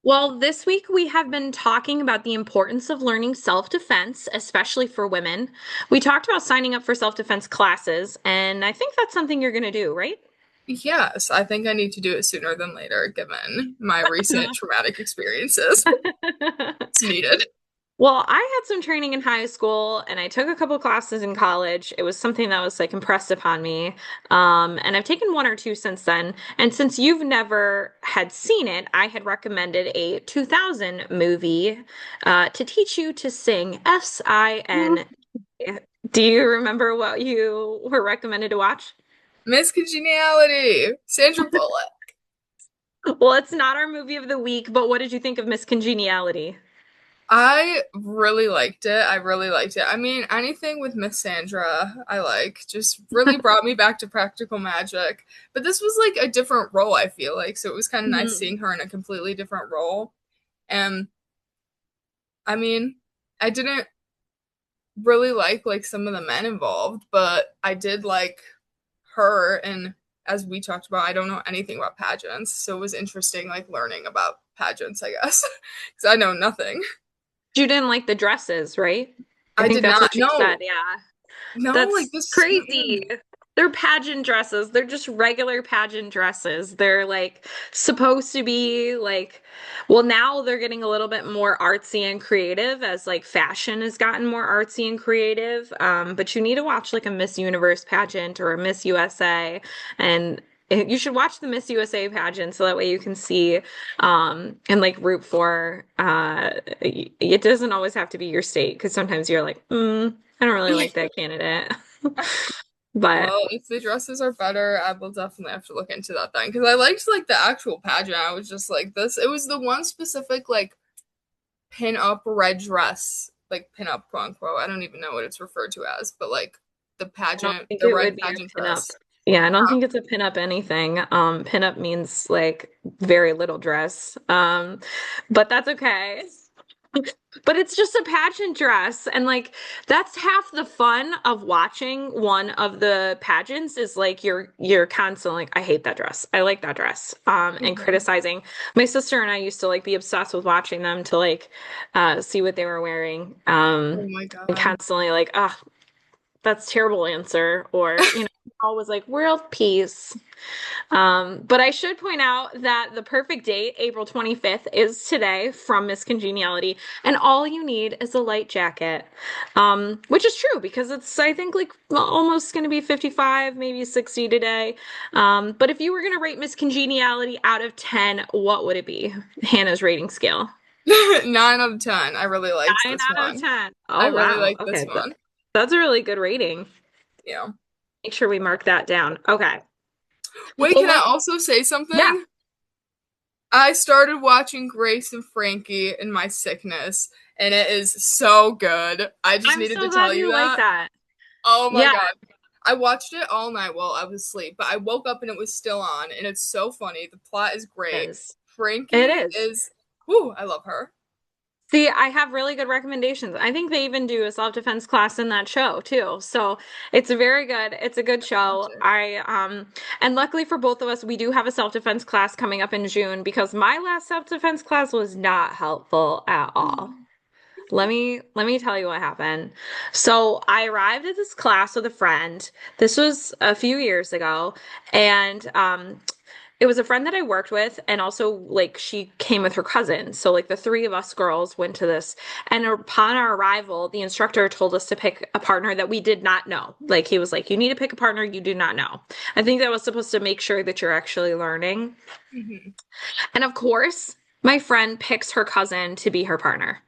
Well, this week we have been talking about the importance of learning self-defense, especially for women. We talked about signing up for self-defense classes, and I think that's something you're going to do, right? Yes, I think I need to do it sooner than later, given my recent traumatic experiences. It's needed. Well, I had some training in high school and I took a couple classes in college. It was something that was like impressed upon me. And I've taken one or two since then. And since you've never had seen it, I had recommended a 2000 movie to teach you to sing S-I-N. Do you remember what you were recommended to watch? Miss Congeniality, Sandra Bullock. Well, it's not our movie of the week, but what did you think of Miss Congeniality? I really liked it. I really liked it. I mean, anything with Miss Sandra, I like. Just really brought me back to practical magic. But this was like a different role, I feel like. So it was kind of nice Mhm. seeing her in a completely different role. And I mean, I didn't really like some of the men involved, but I did like her. And as we talked about, I don't know anything about pageants, so it was interesting like learning about pageants, I guess, because I know nothing. You didn't like the dresses, right? I I think did that's not what you said. know. Yeah. No, like That's this. crazy. They're pageant dresses. They're just regular pageant dresses. They're like supposed to be like, well, now they're getting a little bit more artsy and creative as like fashion has gotten more artsy and creative. But you need to watch like a Miss Universe pageant or a Miss USA, and you should watch the Miss USA pageant so that way you can see and like root for. It doesn't always have to be your state because sometimes you're like, I don't really like that candidate. But Well, if the dresses are better, I will definitely have to look into that then. Because I liked like the actual pageant. I was just like this. It was the one specific like pin up red dress, like pin up quote unquote. I don't even know what it's referred to as, but like the I don't pageant, think the it red would be pageant a pinup. dress. Yeah, I don't think it's a pinup anything. Pinup means like very little dress. But that's okay. But it's just a pageant dress, and like that's half the fun of watching one of the pageants is like you're constantly like, I hate that dress. I like that dress. And Mhm. criticizing. My sister and I used to like be obsessed with watching them to like see what they were wearing. Oh my And God. constantly like, ah, that's terrible answer, or always like world peace. But I should point out that the perfect date, April 25th, is today from Miss Congeniality, and all you need is a light jacket. Which is true because it's, I think, like almost going to be 55, maybe 60 today. But if you were going to rate Miss Congeniality out of 10, what would it be? Hannah's rating scale. 9 out of 10. I really liked 9 this out of one. 10. I Oh, really wow. liked this Okay. one. That's a really good rating. Yeah. Make sure we mark that down. Okay. Wait, Well, can I let's, also say yeah, something? I started watching Grace and Frankie in my sickness, and it is so good. I just I'm needed so to glad tell you you like that. that. Oh my Yeah, God. I watched it all night while I was asleep, but I woke up and it was still on, and it's so funny. The plot is it great. is. It Frankie is. is, whoo, I love her. See, I have really good recommendations. I think they even do a self-defense class in that show too. So it's very good. It's a good show. And luckily for both of us, we do have a self-defense class coming up in June because my last self-defense class was not helpful at all. Let me tell you what happened. So I arrived at this class with a friend. This was a few years ago, and it was a friend that I worked with, and also like she came with her cousin. So like the three of us girls went to this, and upon our arrival, the instructor told us to pick a partner that we did not know. Like he was like, "You need to pick a partner you do not know." I think that was supposed to make sure that you're actually learning. Mhm. And of course, my friend picks her cousin to be her partner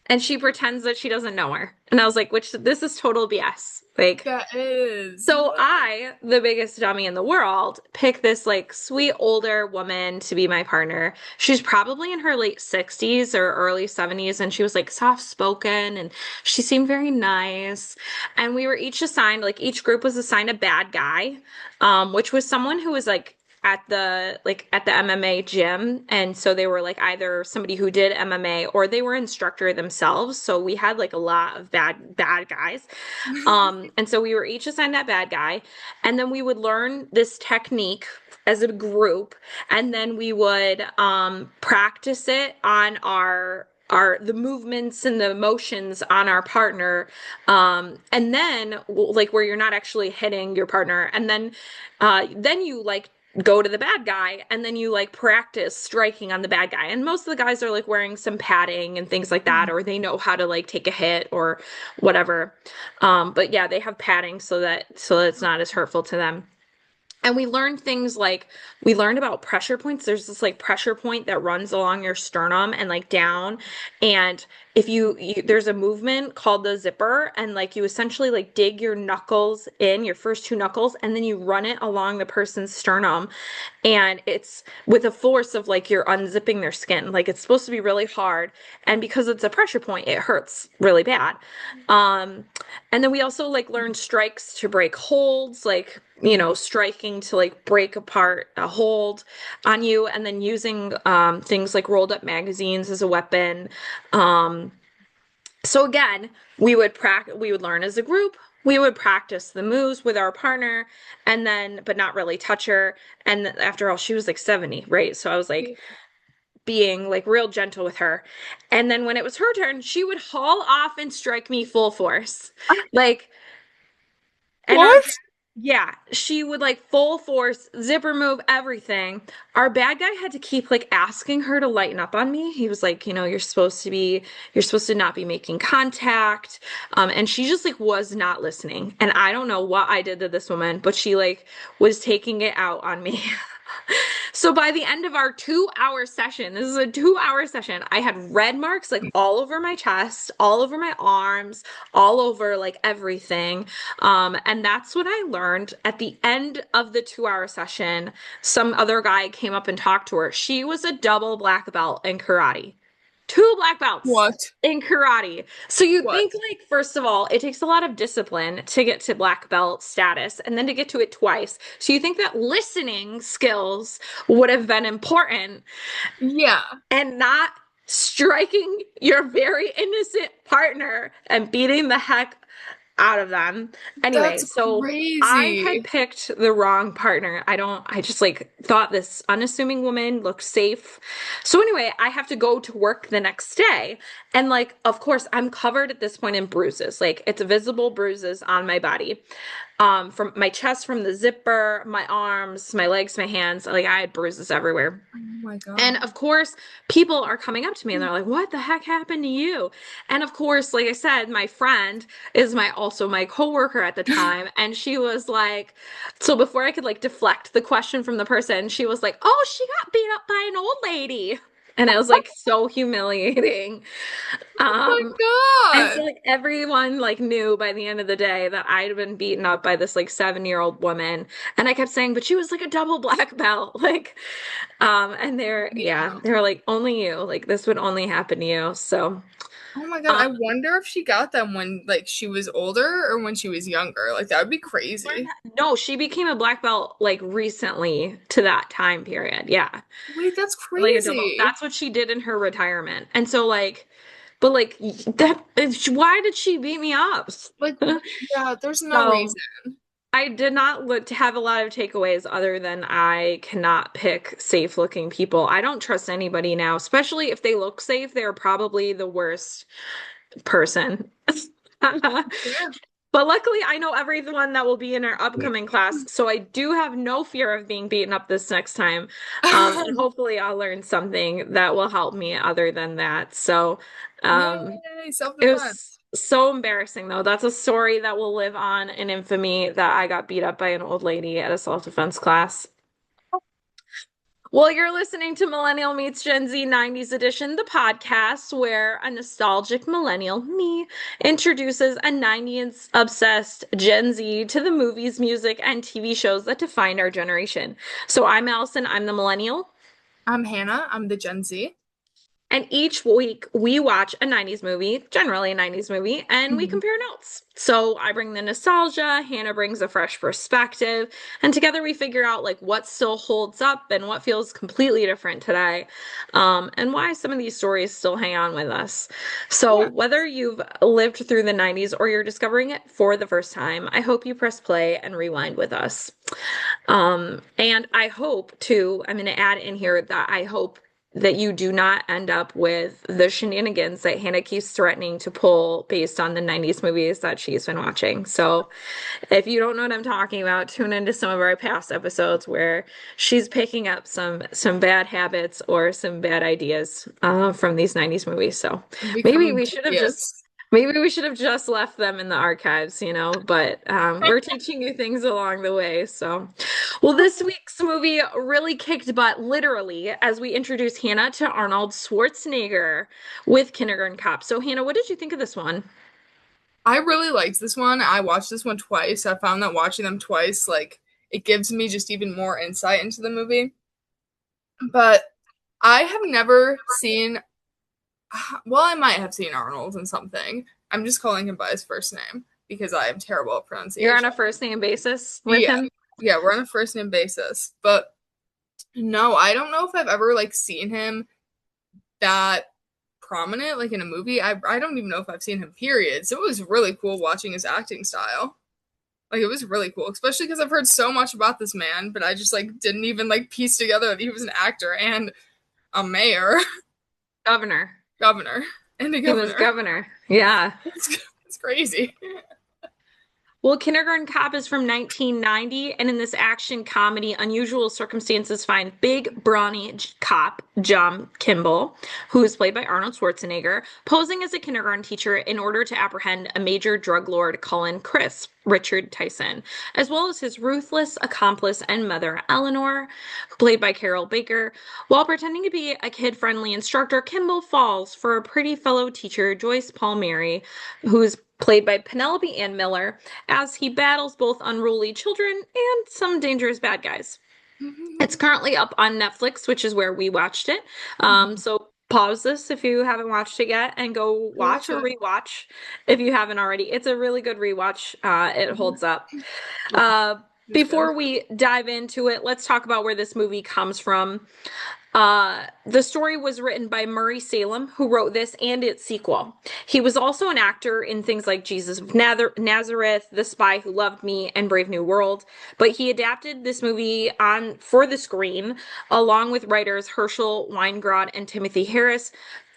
and she pretends that she doesn't know her. And I was like, which this is total BS. Like, That is. so I, the biggest dummy in the world, pick this like sweet older woman to be my partner. She's probably in her late 60s or early 70s, and she was like soft spoken and she seemed very nice. And we were each assigned, like each group was assigned a bad guy, which was someone who was like at the MMA gym, and so they were like either somebody who did MMA or they were instructor themselves. So we had like a lot of bad guys. And so we were each assigned that bad guy, and then we would learn this technique as a group, and then we would practice it on our the movements and the motions on our partner, and then like where you're not actually hitting your partner, and then you like go to the bad guy and then you like practice striking on the bad guy, and most of the guys are like wearing some padding and things like that, or they know how to like take a hit or whatever. But yeah, they have padding so that it's not as hurtful to them. And we learned things like we learned about pressure points. There's this like pressure point that runs along your sternum and like down. And if there's a movement called the zipper, and like you essentially like dig your knuckles in, your first two knuckles, and then you run it along the person's sternum. And it's with a force of like you're unzipping their skin. Like it's supposed to be really hard. And because it's a pressure point, it hurts really bad. Um, and then we also like learned strikes to break holds, like, striking to like break apart a hold on you, and then using things like rolled up magazines as a weapon. Um, so again, we would learn as a group. We would practice the moves with our partner, and then, but not really touch her. And after all, she was like 70, right? So I was like being like real gentle with her. And then when it was her turn, she would haul off and strike me full force. Like, and our What? yeah, she would like full force, zipper move, everything. Our bad guy had to keep like asking her to lighten up on me. He was like, you're supposed to not be making contact. And she just like was not listening. And I don't know what I did to this woman, but she like was taking it out on me. So by the end of our 2 hour session, this is a 2 hour session, I had red marks like all over my chest, all over my arms, all over like everything. And that's what I learned at the end of the 2 hour session. Some other guy came up and talked to her. She was a double black belt in karate. Two black belts What? in karate. So you'd What? think like, first of all, it takes a lot of discipline to get to black belt status and then to get to it twice. So you think that listening skills would have been important, Yeah, and not striking your very innocent partner and beating the heck out of them. Anyway, that's so I had crazy. picked the wrong partner. I just like thought this unassuming woman looked safe. So anyway, I have to go to work the next day. And like, of course, I'm covered at this point in bruises. Like it's visible bruises on my body. From my chest, from the zipper, my arms, my legs, my hands. Like I had bruises everywhere. Oh my And God. of course, people are coming up to me and they're like, "What the heck happened to you?" And of course, like I said, my friend is my coworker at the time, and she was like, so before I could like deflect the question from the person, she was like, "Oh, she got beat up by an old lady." And I was like so humiliating. Oh my Um, and so God. like everyone like knew by the end of the day that I'd been beaten up by this like 7-year-old woman. And I kept saying, but she was like a double black belt. Like, and Yeah. they were like, only you, like this would only happen to you. So, Oh my God. um, I wonder if she got them when like she was older or when she was younger. Like that would be crazy. no, she became a black belt like recently to that time period. Yeah. Wait, that's Like a double. crazy. That's what she did in her retirement. And so like, but like that, why did she beat me up? Like, yeah, there's no So reason. I did not look to have a lot of takeaways other than I cannot pick safe looking people. I don't trust anybody now, especially if they look safe. They're probably the worst person. Yeah. But luckily, I know everyone that will be in our upcoming class, so I do have no fear of being beaten up this next time. And hopefully, I'll learn something that will help me other than that. So, um, Yay, it self-defense. was so embarrassing, though. That's a story that will live on in infamy that I got beat up by an old lady at a self-defense class. Well, you're listening to Millennial Meets Gen Z 90's edition, the podcast where a nostalgic millennial, me, introduces a 90s obsessed Gen Z to the movies, music, and TV shows that defined our generation. So I'm Allison, I'm the millennial. I'm Hannah. I'm the Gen Z. And each week we watch a 90s movie, generally a 90s movie, and we Mhm. compare notes. So I bring the nostalgia, Hannah brings a fresh perspective, and together we figure out like what still holds up and what feels completely different today, and why some of these stories still hang on with us. So Yeah. whether you've lived through the 90s or you're discovering it for the first time, I hope you press play and rewind with us. And I hope too, I'm going to add in here that I hope that you do not end up with the shenanigans that Hannah keeps threatening to pull based on the 90s movies that she's been watching. So if you don't know what I'm talking about, tune into some of our past episodes where she's picking up some bad habits or some bad ideas from these 90s movies. So I'm maybe becoming we should have just devious. maybe we should have just left them in the archives, but we're teaching you things along the way. So, well, this week's movie really kicked butt, literally, as we introduce Hannah to Arnold Schwarzenegger with Kindergarten Cop. So, Hannah, what did you think of this one? I really liked this one. I watched this one twice. I found that watching them twice, like, it gives me just even more insight into the movie. But I have never seen, well, I might have seen Arnold in something. I'm just calling him by his first name because I am terrible at You're on pronunciation. a first name basis with Yeah, him? yeah, we're on a first name basis. But no, I don't know if I've ever like seen him that prominent, like in a movie. I don't even know if I've seen him, period. So it was really cool watching his acting style. Like it was really cool, especially because I've heard so much about this man, but I just like didn't even like piece together that he was an actor and a mayor, Governor. governor, and a He was governor. governor. Yeah. It's crazy. Well, Kindergarten Cop is from 1990, and in this action comedy, unusual circumstances find big, brawny cop John Kimble, who is played by Arnold Schwarzenegger, posing as a kindergarten teacher in order to apprehend a major drug lord, Cullen Chris, Richard Tyson, as well as his ruthless accomplice and mother, Eleanor, played by Carol Baker. While pretending to be a kid-friendly instructor, Kimble falls for a pretty fellow teacher, Joyce Palmieri, who's played by Penelope Ann Miller, as he battles both unruly children and some dangerous bad guys. It's currently up on Netflix, which is where we watched it. So pause this if you haven't watched it yet and go Go watch watch or it. rewatch if you haven't already. It's a really good rewatch. It holds up. Yeah, Uh, it's good. Before we dive into it, let's talk about where this movie comes from. The story was written by Murray Salem, who wrote this and its sequel. He was also an actor in things like Jesus of Nazareth, The Spy Who Loved Me, and Brave New World. But he adapted this movie on for the screen, along with writers Herschel Weingrod and Timothy Harris,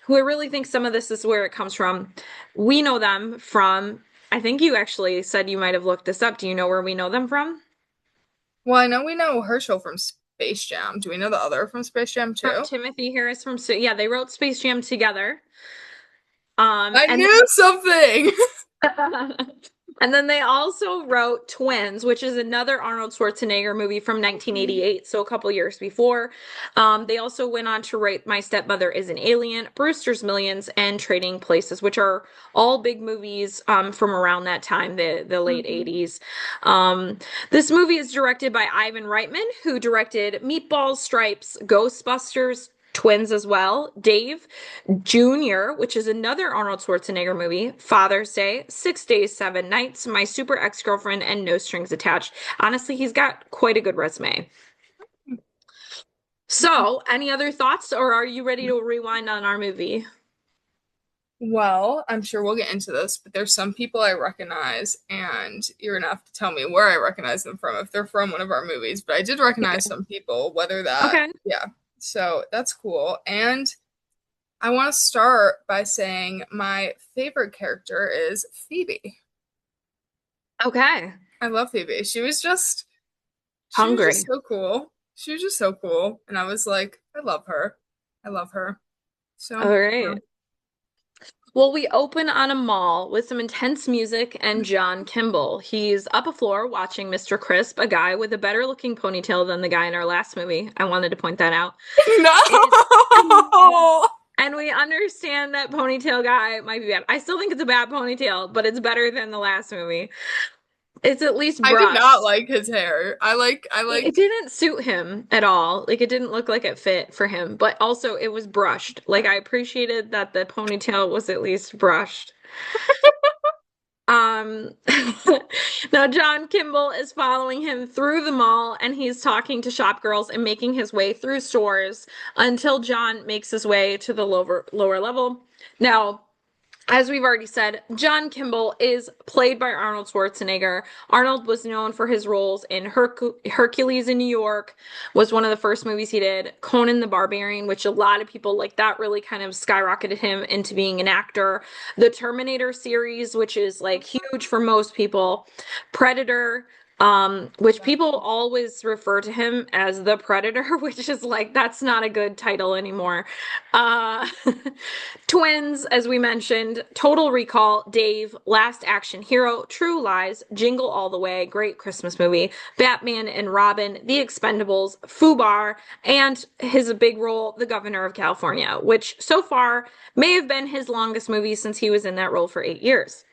who I really think some of this is where it comes from. We know them from, I think you actually said you might have looked this up. Do you know where we know them from? Well, I know we know Herschel from Space Jam. Do we know the other from Space Jam From too? Timothy Harris from, yeah, they wrote Space Jam together. I And knew something. then and then they also wrote Twins, which is another Arnold Schwarzenegger movie from 1988, so a couple years before. They also went on to write My Stepmother is an Alien, Brewster's Millions, and Trading Places, which are all big movies from around that time, the late Mhm. 80s. This movie is directed by Ivan Reitman, who directed Meatballs, Stripes, Ghostbusters, Twins as well, Dave, Junior, which is another Arnold Schwarzenegger movie, Father's Day, 6 Days, 7 Nights, My Super Ex-Girlfriend, and No Strings Attached. Honestly, he's got quite a good resume. So, any other thoughts, or are you ready to rewind on our movie? Well, I'm sure we'll get into this, but there's some people I recognize, and you're gonna have to tell me where I recognize them from if they're from one of our movies. But I did recognize some people, whether that, Okay. yeah. So that's cool. And I want to start by saying my favorite character is Phoebe. Okay. I love Phoebe. She was just Hungry. so cool. She was just so cool. And I was like, I love her. I love her. All So, yeah. right. Well, we open on a mall with some intense music and John Kimble. He's up a floor watching Mr. Crisp, a guy with a better looking ponytail than the guy in our last movie. I wanted to point that out. And No! and we understand that ponytail guy might be bad. I still think it's a bad ponytail, but it's better than the last movie. It's at least I did not brushed. like his hair. I It like didn't suit him at all. Like it didn't look like it fit for him, but also it was brushed. Like I appreciated that the ponytail was at least brushed. Um, now John Kimble is following him through the mall and he's talking to shop girls and making his way through stores until John makes his way to the lower level. Now, as we've already said, John Kimble is played by Arnold Schwarzenegger. Arnold was known for his roles in Hercules in New York, was one of the first movies he did. Conan the Barbarian, which a lot of people like that really kind of skyrocketed him into being an actor. The Terminator series, which is like huge for most people. Predator, which people always refer to him as the Predator, which is like that's not a good title anymore. Uh, Twins, as we mentioned, Total Recall, Dave, Last Action Hero, True Lies, Jingle All the Way, great Christmas movie, Batman and Robin, The Expendables, Fubar, and his big role, The Governor of California, which so far may have been his longest movie since he was in that role for 8 years.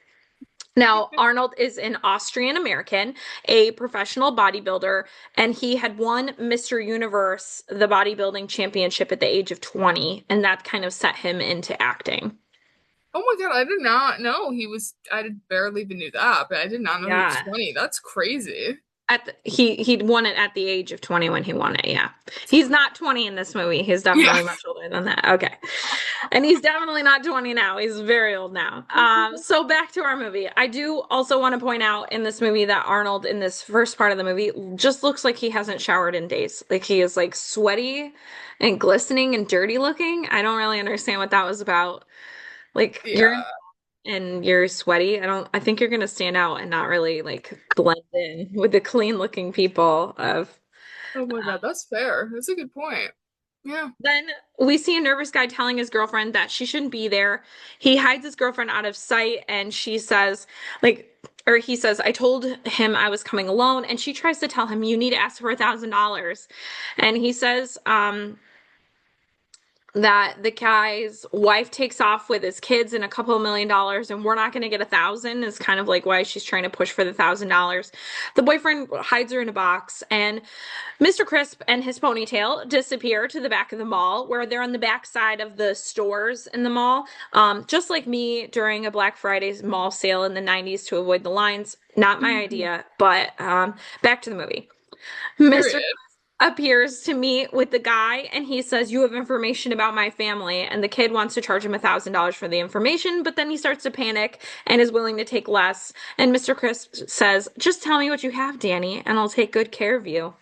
Now, Arnold is an Austrian American, a professional bodybuilder, and he had won Mr. Universe, the bodybuilding championship at the age of 20, and that kind of set him into acting. Oh my God, I did not know he was I barely even knew that, but I did not know he was Yeah. 20. That's crazy. He'd won it at the age of 20 when he won it, yeah. He's not 20 in this movie. He's Yeah. definitely much older than that. Okay. And he's definitely not 20 now. He's very old now. So back to our movie. I do also want to point out in this movie that Arnold in this first part of the movie just looks like he hasn't showered in days. Like he is like sweaty and glistening and dirty looking. I don't really understand what that was about. Like you're in Yeah. and you're sweaty. I think you're gonna stand out and not really like blend in with the clean looking people of Oh my God, that's fair. That's a good point. Yeah. then we see a nervous guy telling his girlfriend that she shouldn't be there. He hides his girlfriend out of sight and she says, like, or he says, I told him I was coming alone. And she tries to tell him, you need to ask for $1,000. And he says, that the guy's wife takes off with his kids and a couple of $1 million and we're not going to get 1,000 is kind of like why she's trying to push for the $1,000. The boyfriend hides her in a box and Mr. Crisp and his ponytail disappear to the back of the mall where they're on the back side of the stores in the mall. Just like me during a Black Friday mall sale in the 90s to avoid the lines. Not my Mhm. idea, but back to the movie. Mr. Period. appears to meet with the guy and he says, you have information about my family. And the kid wants to charge him $1,000 for the information, but then he starts to panic and is willing to take less. And Mr. Crisp says, just tell me what you have, Danny, and I'll take good care of you.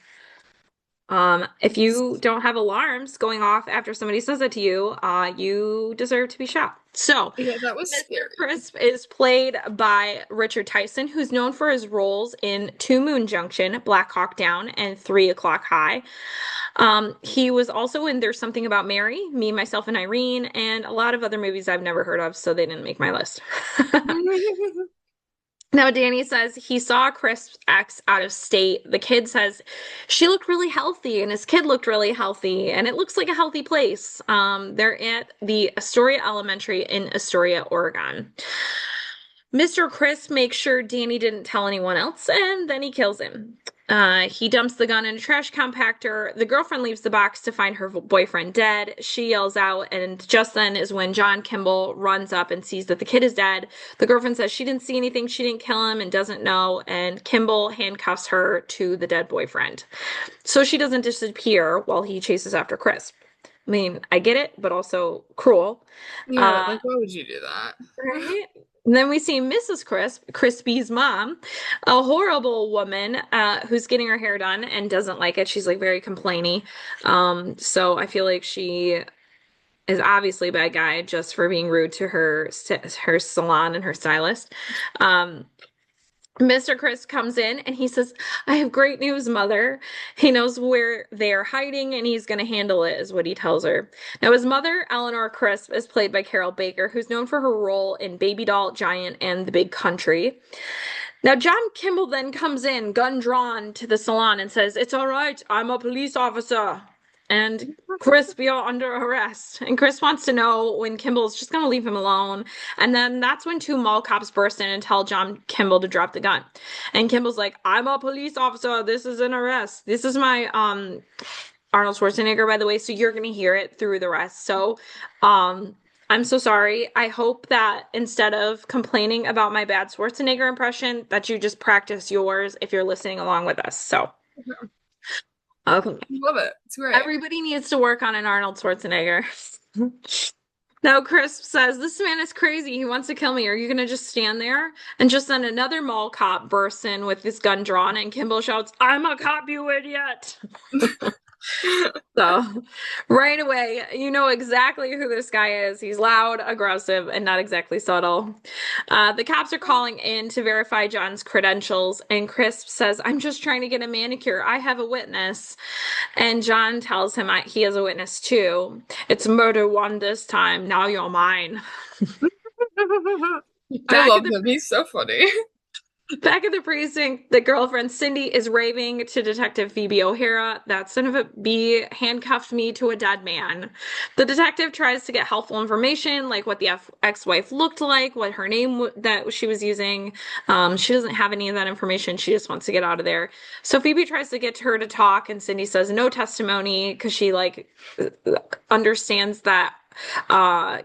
If you don't have alarms going off after somebody says it to you, you deserve to be shot. So, Yeah, that was Mr. scary. Crisp is played by Richard Tyson, who's known for his roles in Two Moon Junction, Black Hawk Down, and 3 O'Clock High. He was also in There's Something About Mary, Me, Myself, and Irene, and a lot of other movies I've never heard of, so they didn't make my list. Now, Danny says he saw Crisp's ex out of state. The kid says she looked really healthy, and his kid looked really healthy, and it looks like a healthy place. They're at the Astoria Elementary in Astoria, Oregon. Mr. Chris makes sure Danny didn't tell anyone else, and then he kills him. He dumps the gun in a trash compactor. The girlfriend leaves the box to find her boyfriend dead. She yells out, and just then is when John Kimble runs up and sees that the kid is dead. The girlfriend says she didn't see anything, she didn't kill him, and doesn't know, and Kimble handcuffs her to the dead boyfriend. So she doesn't disappear while he chases after Chris. I mean, I get it, but also cruel. Yeah, Uh, like why would you do that? Right? And then we see Mrs. Crispy's mom, a horrible woman who's getting her hair done and doesn't like it. She's like very complainy. So I feel like she is obviously a bad guy just for being rude to her salon and her stylist. Um, Mr. Chris comes in and he says, I have great news, mother. He knows where they're hiding and he's going to handle it, is what he tells her. Now, his mother, Eleanor Crisp, is played by Carol Baker, who's known for her role in Baby Doll, Giant, and The Big Country. Now, John Kimble then comes in, gun drawn, to the salon and says, it's all right, I'm a police officer. and Chris be under arrest. And Chris wants to know when Kimball's just going to leave him alone. And then that's when two mall cops burst in and tell John Kimble to drop the gun. And Kimball's like, I'm a police officer. This is an arrest. This is my Arnold Schwarzenegger, by the way, so you're going to hear it through the rest. So, I'm so sorry. I hope that instead of complaining about my bad Schwarzenegger impression, that you just practice yours if you're listening along with us. So, okay. Love it. It's great. Everybody needs to work on an Arnold Schwarzenegger. Now, Chris says, This man is crazy. He wants to kill me. Are you going to just stand there? And just then another mall cop bursts in with his gun drawn, and Kimble shouts, I'm a cop, you idiot. So, right away, you know exactly who this guy is. He's loud, aggressive, and not exactly subtle. The cops are calling in to verify John's credentials, and Chris says, I'm just trying to get a manicure. I have a witness. And John tells him he has a witness too. It's murder one this time. Now you're mine. I love him. He's so funny. Back at the precinct, the girlfriend Cindy is raving to Detective Phoebe O'Hara that son of a bee handcuffed me to a dead man. The detective tries to get helpful information, like what the ex-wife looked like, what her name that she was using. She doesn't have any of that information. She just wants to get out of there. So Phoebe tries to get her to talk, and Cindy says no testimony because she understands that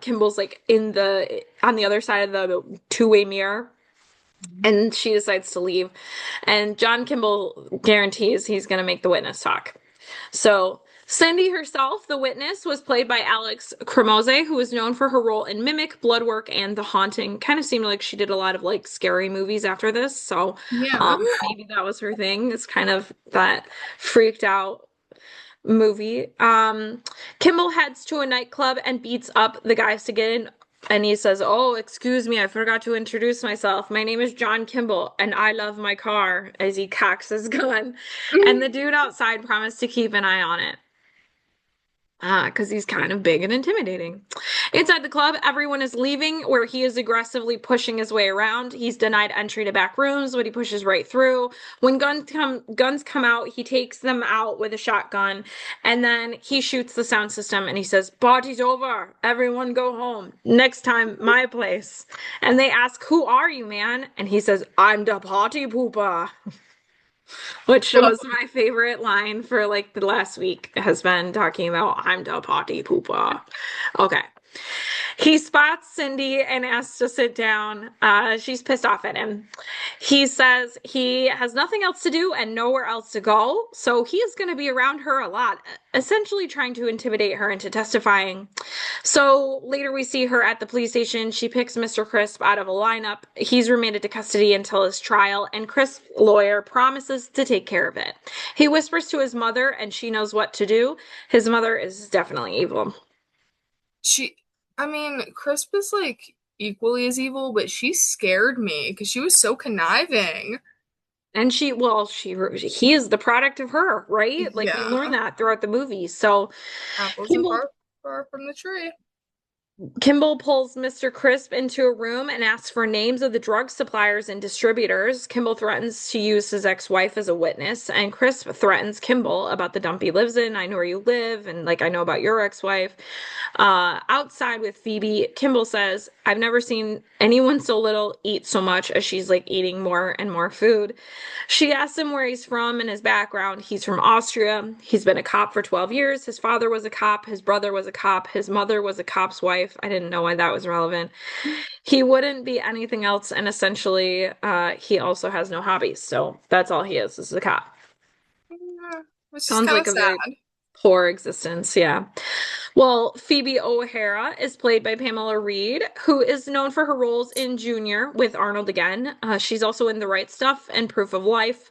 Kimball's on the other side of the two-way mirror. And she decides to leave. And John Kimble guarantees he's going to make the witness talk. So Cindy herself, the witness, was played by Alex Cremose, who was known for her role in Mimic, Bloodwork, and The Haunting. Kind of seemed like she did a lot of scary movies after this. So yeah. Maybe that was her thing. It's kind of that freaked out movie. Kimble heads to a nightclub and beats up the guys to get in. And he says, Oh, excuse me, I forgot to introduce myself. My name is John Kimble, and I love my car, as he cocks his gun. And the dude outside promised to keep an eye on it. Because he's kind of big and intimidating. Inside the club, everyone is leaving, where he is aggressively pushing his way around. He's denied entry to back rooms, but he pushes right through. When guns come out, he takes them out with a shotgun, and then he shoots the sound system, and he says, Party's over. Everyone go home. Next time, my place. And they ask, Who are you, man? And he says, I'm the party pooper. Which was my favorite line for the last week has been talking about I'm the party pooper. Okay. He spots Cindy and asks to sit down. She's pissed off at him. He says he has nothing else to do and nowhere else to go, so he is going to be around her a lot, essentially trying to intimidate her into testifying. So later we see her at the police station. She picks Mr. Crisp out of a lineup. He's remanded to custody until his trial, and Crisp's lawyer promises to take care of it. He whispers to his mother, and she knows what to do. His mother is definitely evil. Crisp is equally as evil, but she scared me because she was so conniving. And he is the product of her, right? We learn that throughout the movie. So apples are far from the tree. Kimble pulls Mr. Crisp into a room and asks for names of the drug suppliers and distributors. Kimble threatens to use his ex-wife as a witness, and Crisp threatens Kimble about the dump he lives in. I know where you live, and I know about your ex-wife. Outside with Phoebe, Kimble says, I've never seen anyone so little eat so much as she's eating more and more food. She asks him where he's from and his background. He's from Austria. He's been a cop for 12 years. His father was a cop. His brother was a cop. His mother was a cop's wife. I didn't know why that was relevant. He wouldn't be anything else, and essentially, he also has no hobbies. So that's all he is a cop. Yeah, which Sounds like a sad. very poor existence, yeah. Well, Phoebe O'Hara is played by Pamela Reed, who is known for her roles in Junior with Arnold again. She's also in The Right Stuff and Proof of Life.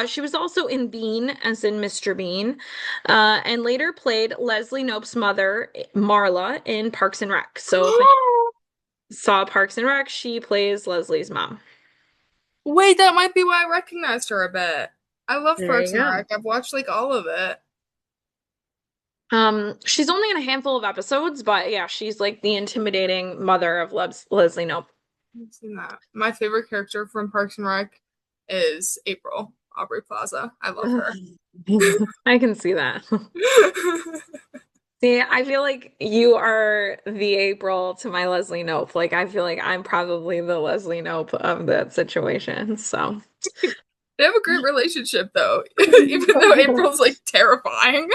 She was also in Bean, as in Mr. Bean, and later played Leslie Knope's mother, Marla, in Parks and Rec. So if you saw Parks and Rec, she plays Leslie's mom. Wait, that might be why I recognized her a bit. I love There Parks you and go. Rec. I've watched all of it. She's only in a handful of episodes, but yeah, she's the intimidating mother of Leslie Knope. I've seen that. My favorite character from Parks and Rec is April. Aubrey Plaza. I love her. I can see that. See, I feel like you are the April to my Leslie Knope. Like, I feel like I'm probably the Leslie Knope of that situation. So, They have a great relationship though, even though April's like terrifying.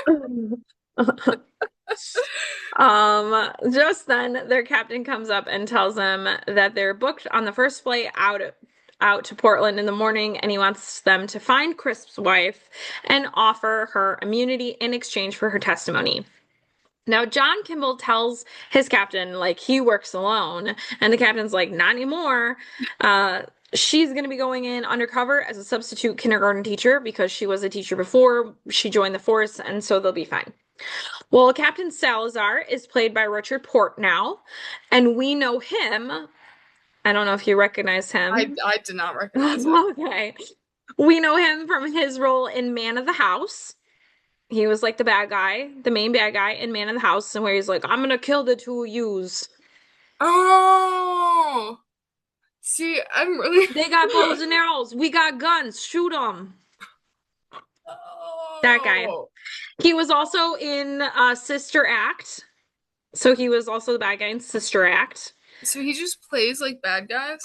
just then their captain comes up and tells them that they're booked on the first flight out to Portland in the morning, and he wants them to find Crisp's wife and offer her immunity in exchange for her testimony. Now, John Kimble tells his captain, like, he works alone, and the captain's like, not anymore. Uh, she's going to be going in undercover as a substitute kindergarten teacher because she was a teacher before she joined the force, and so they'll be fine. Well, Captain Salazar is played by Richard Port now, and we know him. I don't know if you recognize him. I did not recognize him. Okay. We know him from his role in Man of the House. He was like the bad guy, the main bad guy in Man of the House, and where he's like, I'm gonna kill the two yous. Oh, see, I'm really. They got bows and arrows. We got guns. Shoot them. That guy. Oh, He was also in Sister Act. So he was also the bad guy in Sister Act. so he just plays like bad guys?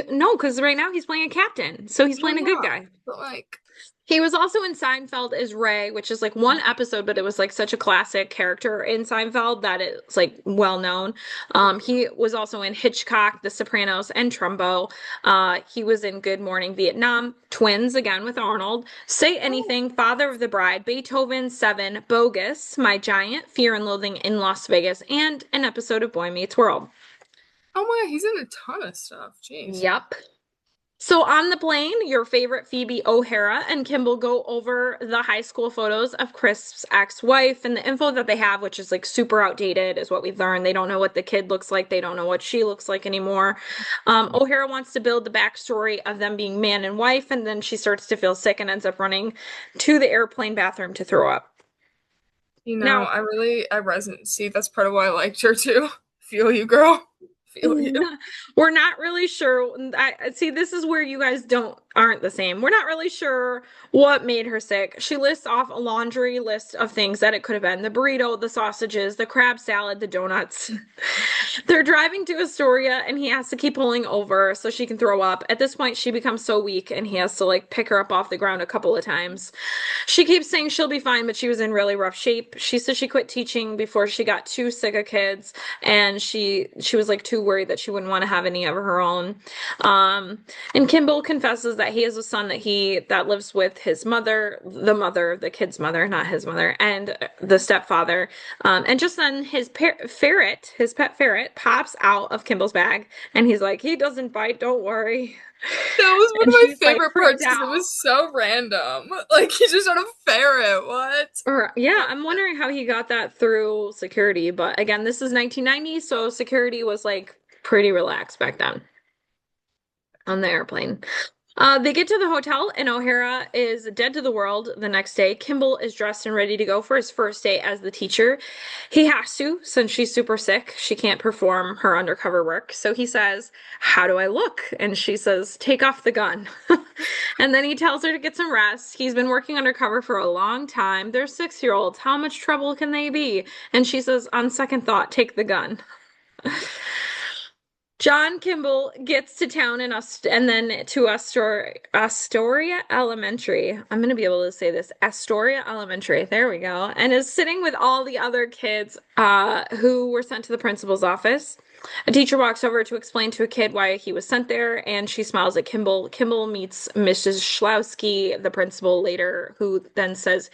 No, because right now he's playing a captain. So he's Well, playing a good yeah, guy. but like, He was also in Seinfeld as Ray, which is like one episode, but it was like such a classic character in Seinfeld that it's like well known. He was also in Hitchcock, The Sopranos, and Trumbo. He was in Good Morning Vietnam, Twins again with Arnold, Say Anything, Father of the Bride, Beethoven, Seven, Bogus, My Giant, Fear and Loathing in Las Vegas, and an episode of Boy Meets World. oh my God, he's in a ton of stuff. Jeez. Yep. So on the plane, your favorite Phoebe O'Hara and Kimble go over the high school photos of Crisp's ex-wife and the info that they have, which is like super outdated, is what we've learned. They don't know what the kid looks like. They don't know what she looks like anymore. O'Hara wants to build the backstory of them being man and wife, and then she starts to feel sick and ends up running to the airplane bathroom to throw up. You know, Now, I resonate. See, that's part of why I liked her too. Feel you, girl. Feel you. we're not really sure. I see this is where you guys don't aren't the same. We're not really sure what made her sick. She lists off a laundry list of things that it could have been: the burrito, the sausages, the crab salad, the donuts. They're driving to Astoria and he has to keep pulling over so she can throw up. At this point, she becomes so weak and he has to like pick her up off the ground a couple of times. She keeps saying she'll be fine, but she was in really rough shape. She said she quit teaching before she got too sick of kids, and she was like too worried that she wouldn't want to have any of her own. And Kimble confesses that he has a son that lives with his mother, the kid's mother, not his mother, and the stepfather. And just then his pet ferret, pops out of Kimble's bag, and he's like, he doesn't bite, don't worry. That was one And of my she's like favorite freaked parts because it out. was so random. Like he just had a ferret. What? Or, yeah, I'm wondering how he got that through security. But again, this is 1990, so security was like pretty relaxed back then on the airplane. They get to the hotel, and O'Hara is dead to the world the next day. Kimble is dressed and ready to go for his first day as the teacher. He has to, since she's super sick. She can't perform her undercover work. So he says, how do I look? And she says, take off the gun. And then he tells her to get some rest. He's been working undercover for a long time. They're 6-year-olds. How much trouble can they be? And she says, on second thought, take the gun. John Kimble gets to town and then to Astoria Elementary. I'm going to be able to say this. Astoria Elementary. There we go. And is sitting with all the other kids who were sent to the principal's office. A teacher walks over to explain to a kid why he was sent there, and she smiles at Kimble. Kimble meets Mrs. Schlowski, the principal, later, who then says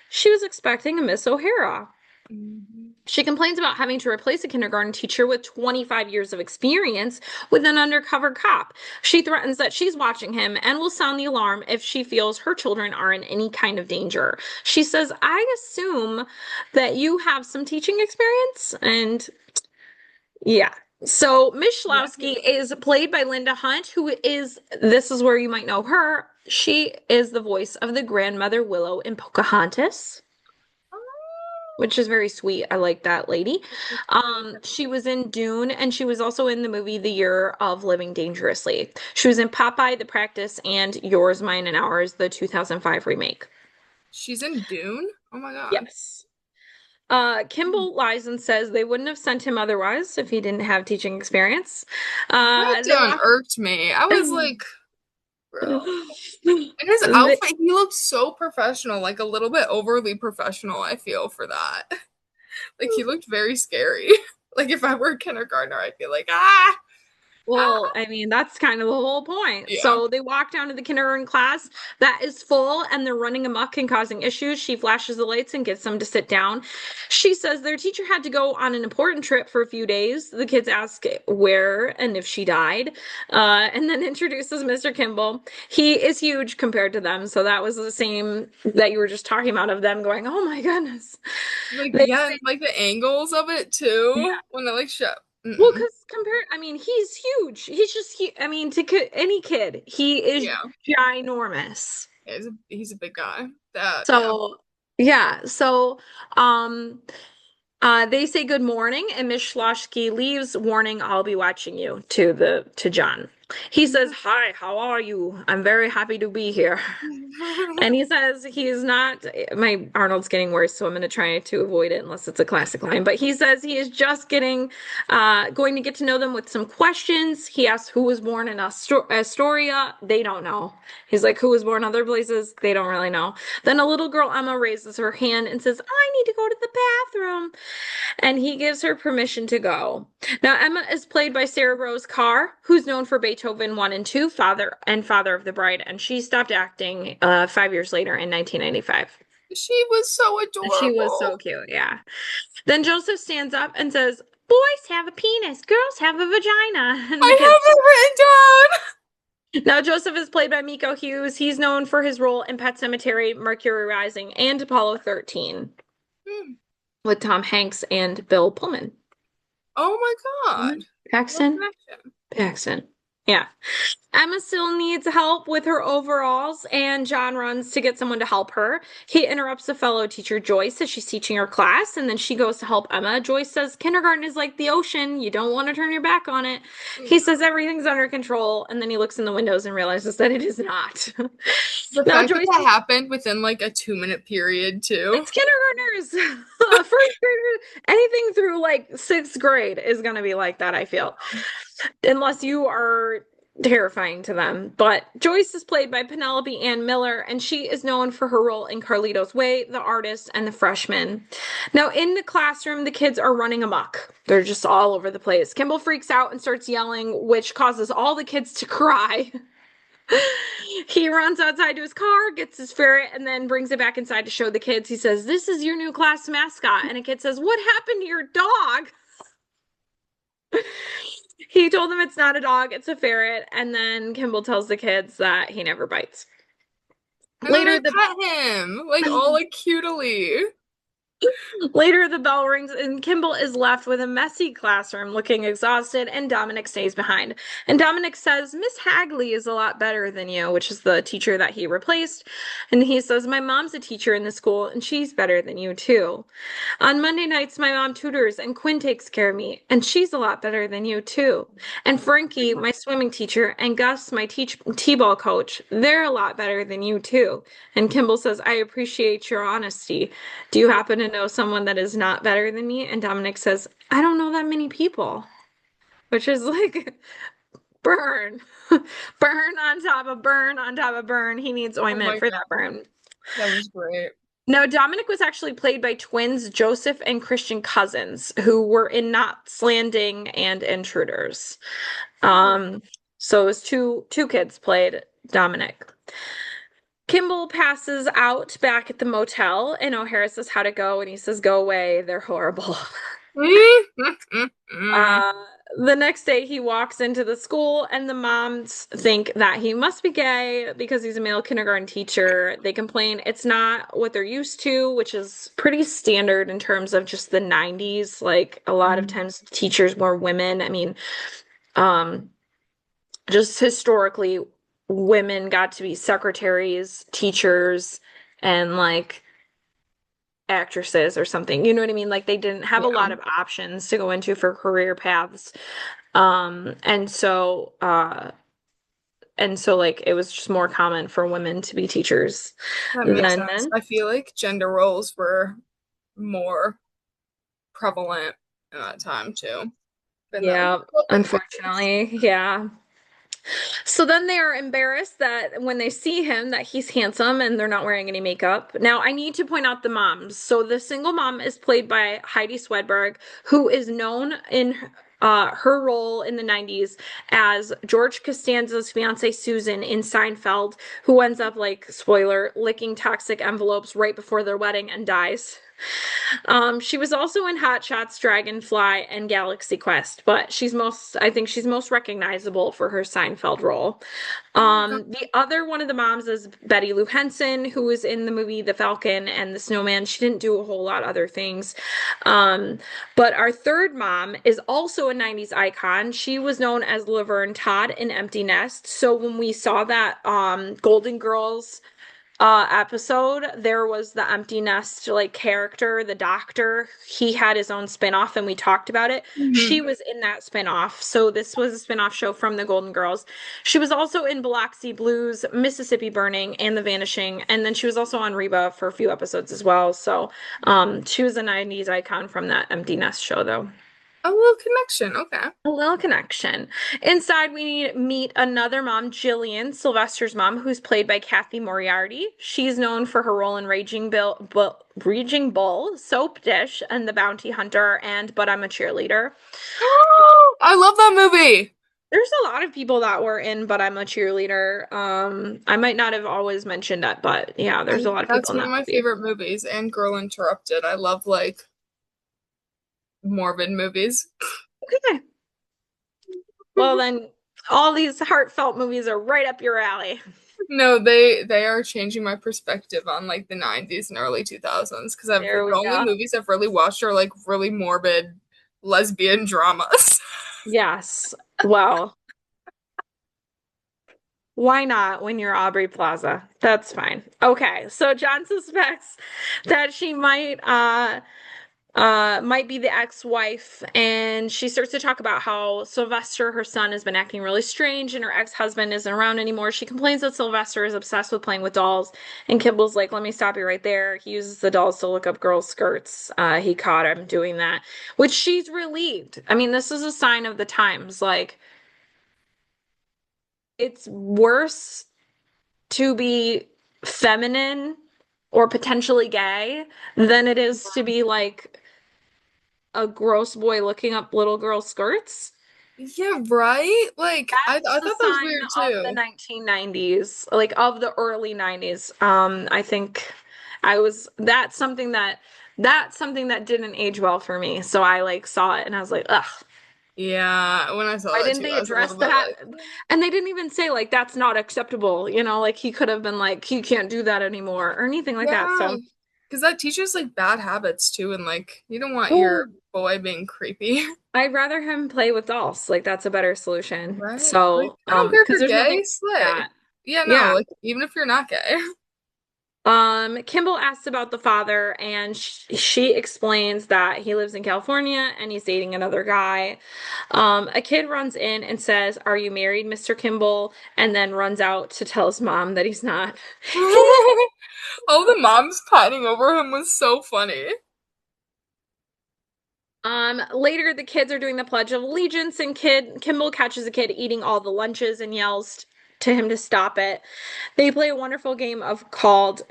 she was expecting a Miss O'Hara. Mm-hmm. She complains about having to replace a kindergarten teacher with 25 years of experience with an undercover cop. She threatens that she's watching him and will sound the alarm if she feels her children are in any kind of danger. She says, I assume that you have some teaching experience. And yeah. So Miss Yeah. Schlowski is played by Linda Hunt, this is where you might know her. She is the voice of the grandmother Willow in Pocahontas. which is very sweet. I like that lady. It's really She pretty. was in Dune and she was also in the movie The Year of Living Dangerously. She was in Popeye, The Practice, and Yours, Mine, and Ours, the 2005 remake. She's in Dune? Oh my God. Yes. Kimble lies and says they wouldn't have sent him otherwise if he didn't have teaching experience. That They done walk. irked me. I was like, bro. And his They- outfit, he looked so professional, like a little bit overly professional, I feel, for that. Like he looked very scary. Like if I were a kindergartner, I'd be like, ah, Well, ah. I mean, that's kind of the whole point. Yeah. So they walk down to the kindergarten class that is full and they're running amok and causing issues. She flashes the lights and gets them to sit down. She says their teacher had to go on an important trip for a few days. The kids ask where and if she died, and then introduces Mr. Kimball. He is huge compared to them. So that was the same that you were just talking about of them going, oh my goodness. Like, They yeah, say, and like the angles of it too. When I like shut. well, Mm-mm. because compared, I mean, he's huge. He's just, I mean, any kid, he is Yeah. ginormous. Yeah, he's a big guy. That, yeah. So, yeah. So, um, they say good morning, and Miss Schlossky leaves, warning, "I'll be watching you" to John. He says, "Hi, how are you? I'm very happy to be here." And he says he is not, my Arnold's getting worse, so I'm going to try to avoid it unless it's a classic line. But he says he is just going to get to know them with some questions. He asks who was born in Astoria. They don't know. He's like, who was born other places? They don't really know. Then a little girl, Emma, raises her hand and says, I need to go to the bathroom. And he gives her permission to go. Now, Emma is played by Sarah Rose Carr, who's known for Beethoven 1 and 2, Father of the Bride, and she stopped acting 5 years later in 1995. She was so She was so adorable. cute, yeah. Then Joseph stands up and says, boys have a penis, girls have a vagina. And the I kids. have it written Now, Joseph is played by Miko Hughes. He's known for his role in Pet Cemetery, Mercury Rising, and Apollo 13 down. with Tom Hanks and Bill Pullman. Oh my Mhm. God. What Paxton? connection? Paxton. Yeah. Emma still needs help with her overalls, and John runs to get someone to help her. He interrupts a fellow teacher, Joyce, as she's teaching her class, and then she goes to help Emma. Joyce says, kindergarten is like the ocean. You don't want to turn your back on it. He Yeah. says everything's under control, and then he looks in the windows and realizes that it is not. The Now, fact that Joyce, that happened within like a 2 minute period too. it's kindergartners. First graders, anything through like sixth grade is going to be like that, I feel. Unless you are terrifying to them. But Joyce is played by Penelope Ann Miller, and she is known for her role in Carlito's Way, The Artist, and The Freshman. Now, in the classroom, the kids are running amok. They're just all over the place. Kimble freaks out and starts yelling, which causes all the kids to cry. He runs outside to his car, gets his ferret, and then brings it back inside to show the kids. He says, this is your new class mascot. And a kid says, what happened to your dog? He told them it's not a dog, it's a ferret, and then Kimble tells the kids that he never bites. And then they Later, the pet him, like all like cutely. Later, the bell rings, and Kimble is left with a messy classroom looking exhausted, and Dominic stays behind. And Dominic says, Miss Hagley is a lot better than you, which is the teacher that he replaced. And he says, my mom's a teacher in the school, and she's better than you, too. On Monday nights, my mom tutors, and Quinn takes care of me, and she's a lot better than you, too. And Frankie, my swimming teacher, and Gus, my t-ball coach, they're a lot better than you, too. And Kimble says, I appreciate your honesty. Do you happen to know someone that is not better than me? And Dominic says, I don't know that many people, which is like burn, burn on top of burn on top of burn. He needs Oh ointment my for God, that burn. that was great. No, Dominic was actually played by twins Joseph and Christian Cousins, who were in Knots Landing and Intruders. Oh, Um, so it was two kids played Dominic. Kimble passes out back at the motel, and O'Hara says how to go, and he says, "Go away, they're horrible." Uh, the next day, he walks into the school, and the moms think that he must be gay because he's a male kindergarten teacher. They complain it's not what they're used to, which is pretty standard in terms of just the 90's. Like a lot of times, teachers were women. I mean, um, just historically, women got to be secretaries, teachers, and like actresses or something. You know what I mean? Like they didn't have a Yeah. lot of options to go into for career paths. And so like it was just more common for women to be teachers That makes than sense. men. I feel like gender roles were more prevalent in that time too than them. Yeah, Well, in the 50s. unfortunately. Yeah. So then they are embarrassed that when they see him that he's handsome and they're not wearing any makeup. Now I need to point out the moms. So the single mom is played by Heidi Swedberg, who is known in her role in the 90's as George Costanza's fiance Susan in Seinfeld, who ends up like spoiler licking toxic envelopes right before their wedding and dies. She was also in Hot Shots, Dragonfly, and Galaxy Quest, but I think she's most recognizable for her Seinfeld role. The other one of the moms is Betty Lou Henson, who was in the movie The Falcon and the Snowman. She didn't do a whole lot of other things. Um, but our third mom is also a 90's icon. She was known as Laverne Todd in Empty Nest. So when we saw that Golden Girls episode, there was the empty nest like character, the doctor. He had his own spin-off and we talked about it. She Mhm. was in that spin-off. So this was a spin-off show from the Golden Girls. She was also in Biloxi Blues, Mississippi Burning, and The Vanishing. And then she was also on Reba for a few episodes as well. So she was a 90's icon from that empty nest show though. A little connection. Okay. A little connection. Inside, we meet another mom, Jillian, Sylvester's mom, who's played by Kathy Moriarty. She's known for her role in Raging Bull, Soap Dish, and The Bounty Hunter, and But I'm a Cheerleader. I love that movie. There's a lot of people that were in But I'm a Cheerleader. I might not have always mentioned that, but yeah, there's a lot of people That's in one of that my movie. favorite movies, and Girl Interrupted. I love like morbid movies. Okay. Well, then, all these heartfelt movies are right up your alley. No, they are changing my perspective on like the 90's and early 2000s because I've There the we only go. movies I've really watched are like really morbid lesbian dramas. Yes. Well, why not when you're Aubrey Plaza? That's fine. Okay, so John suspects that she might be the ex-wife, and she starts to talk about how Sylvester, her son, has been acting really strange and her ex-husband isn't around anymore. She complains that Sylvester is obsessed with playing with dolls, and Kimball's like, let me stop you right there. He uses the dolls to look up girls' skirts. He caught him doing that, which she's relieved. I mean, this is a sign of the times. Like, it's worse to be feminine or potentially gay than it is to be like a gross boy looking up little girl skirts. Yeah, right? Like I That's a thought that was sign weird of the too. 1990's, like of the early 90's. I think that's something that didn't age well for me. So I like saw it and I was like, ugh, Yeah, when I saw why that didn't too, they I was a address little bit that? like, And they didn't even say like that's not acceptable, like he could have been like, you can't do that anymore or anything like that. yeah, So because that teaches like bad habits too, and like you don't want your well, boy being creepy, I'd rather him play with dolls. Like that's a better solution. right? Like So, I don't care if because you're there's nothing gay, like slay. that. Yeah, no, Yeah. like even if you're not gay. Kimble asks about the father, and she explains that he lives in California and he's dating another guy. A kid runs in and says, "Are you married, Mr. Kimble?" And then runs out to tell his mom that he's not. All the moms pining over him was so funny. Later, the kids are doing the Pledge of Allegiance, and Kimble catches a kid eating all the lunches and yells to him to stop it. They play a wonderful game of called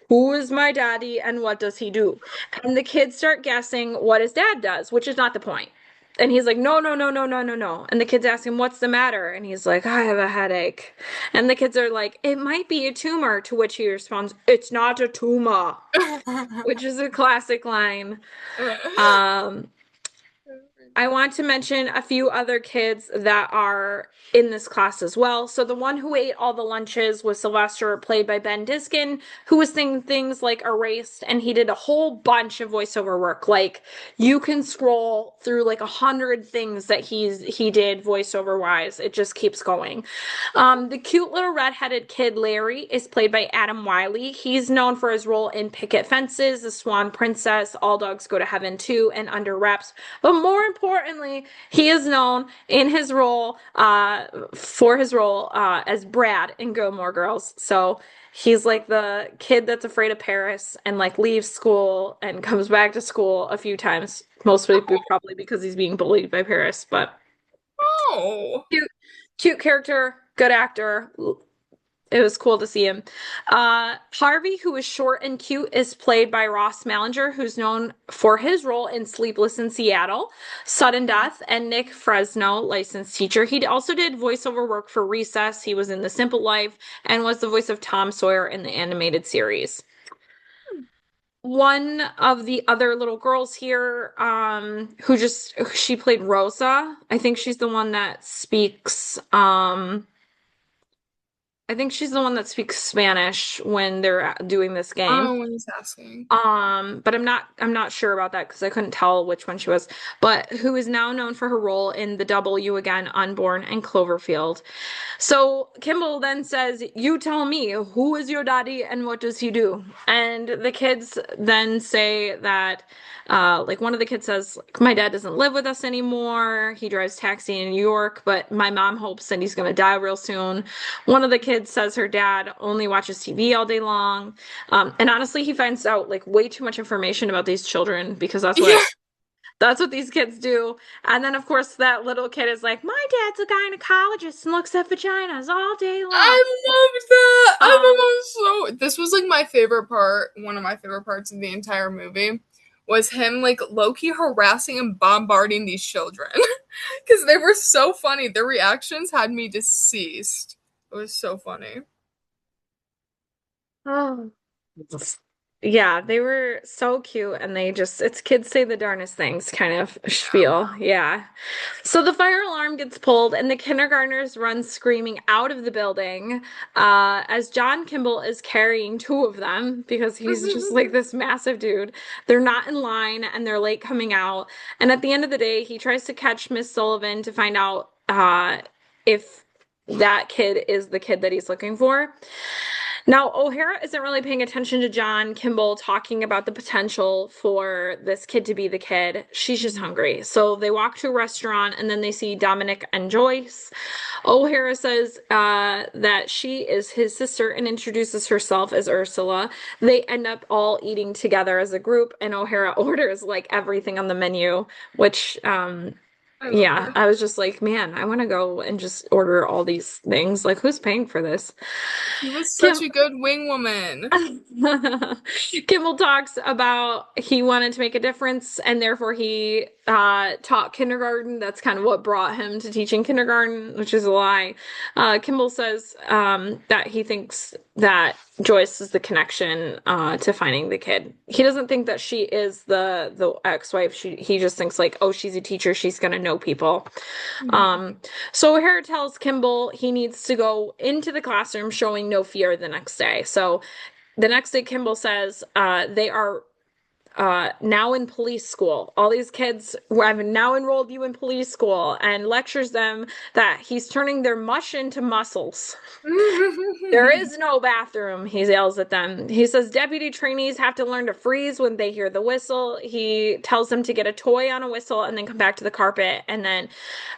Who is My Daddy and What Does He Do? And the kids start guessing what his dad does, which is not the point. And he's like, no, no, no, no, no, no, no. And the kids ask him, what's the matter? And he's like, I have a headache. And the kids are like, it might be a tumor. To which he responds, it's not a tumor, which is a classic line. Um, I want to mention a few other kids that are in this class as well. So the one who ate all the lunches was Sylvester, played by Ben Diskin, who was saying things like erased, and he did a whole bunch of voiceover work. Like you can scroll through like 100 things that he did voiceover wise. It just keeps going. The cute little redheaded kid Larry is played by Adam Wiley. He's known for his role in Picket Fences, The Swan Princess, All Dogs Go to Heaven 2, and Under Wraps. But more importantly, he is known in his role for his role as Brad in Gilmore Girls. So he's like the kid that's afraid of Paris and like leaves school and comes back to school a few times. Mostly probably because he's being bullied by Paris, but Oh. cute, cute character, good actor. It was cool to see him. Harvey, who is short and cute, is played by Ross Malinger, who's known for his role in Sleepless in Seattle, Sudden Death, and Nick Fresno, licensed teacher. He also did voiceover work for Recess. He was in The Simple Life and was the voice of Tom Sawyer in the animated series. One of the other little girls here, she played Rosa. I think she's the one that speaks, I think she's the one that speaks Spanish when they're doing this game. Oh, when he's asking. But I'm not sure about that because I couldn't tell which one she was. But who is now known for her role in The W Again, Unborn, and Cloverfield. So Kimble then says, "You tell me, who is your daddy and what does he do?" And the kids then say that, like one of the kids says, "My dad doesn't live with us anymore. He drives taxi in New York, but my mom hopes that he's gonna die real soon." One of the kids says her dad only watches TV all day long. And honestly, he finds out like way too much information about these children because that's what Yeah, that's what these kids do. And then of course that little kid is like, "My dad's a gynecologist and looks at vaginas all day long." I loved that. I thought Um, that was so. This was like my favorite part. One of my favorite parts of the entire movie was him like low-key harassing and bombarding these children because they were so funny. Their reactions had me deceased. It was so funny. oh. Yeah, they were so cute and it's kids say the darnest things kind of spiel. Yeah. So the fire alarm gets pulled and the kindergartners run screaming out of the building as John Kimble is carrying two of them because he's just like this massive dude. They're not in line and they're late coming out. And at the end of the day, he tries to catch Miss Sullivan to find out if that kid is the kid that he's looking for. Now, O'Hara isn't really paying attention to John Kimble talking about the potential for this kid to be the kid. She's just hungry. So they walk to a restaurant and then they see Dominic and Joyce. O'Hara says that she is his sister and introduces herself as Ursula. They end up all eating together as a group, and O'Hara orders like everything on the menu, which I love yeah, it. I was just like, man, I want to go and just order all these things. Like, who's paying for this? He was such Kim a good wing woman. Kimmel talks about he wanted to make a difference and therefore he taught kindergarten. That's kind of what brought him to teaching kindergarten, which is a lie. Kimball says that he thinks that Joyce is the connection to finding the kid. He doesn't think that she is the ex-wife. He just thinks like, oh, she's a teacher. She's gonna know people. Mhm. Um, so O'Hara tells Kimball he needs to go into the classroom showing no fear the next day. So the next day, Kimball says they are now in police school. All these kids have now enrolled you in police school and lectures them that he's turning their mush into muscles. There is no bathroom, he yells at them. He says deputy trainees have to learn to freeze when they hear the whistle. He tells them to get a toy on a whistle and then come back to the carpet. And then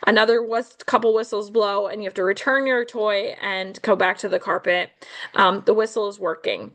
another couple whistles blow, and you have to return your toy and go back to the carpet. The whistle is working.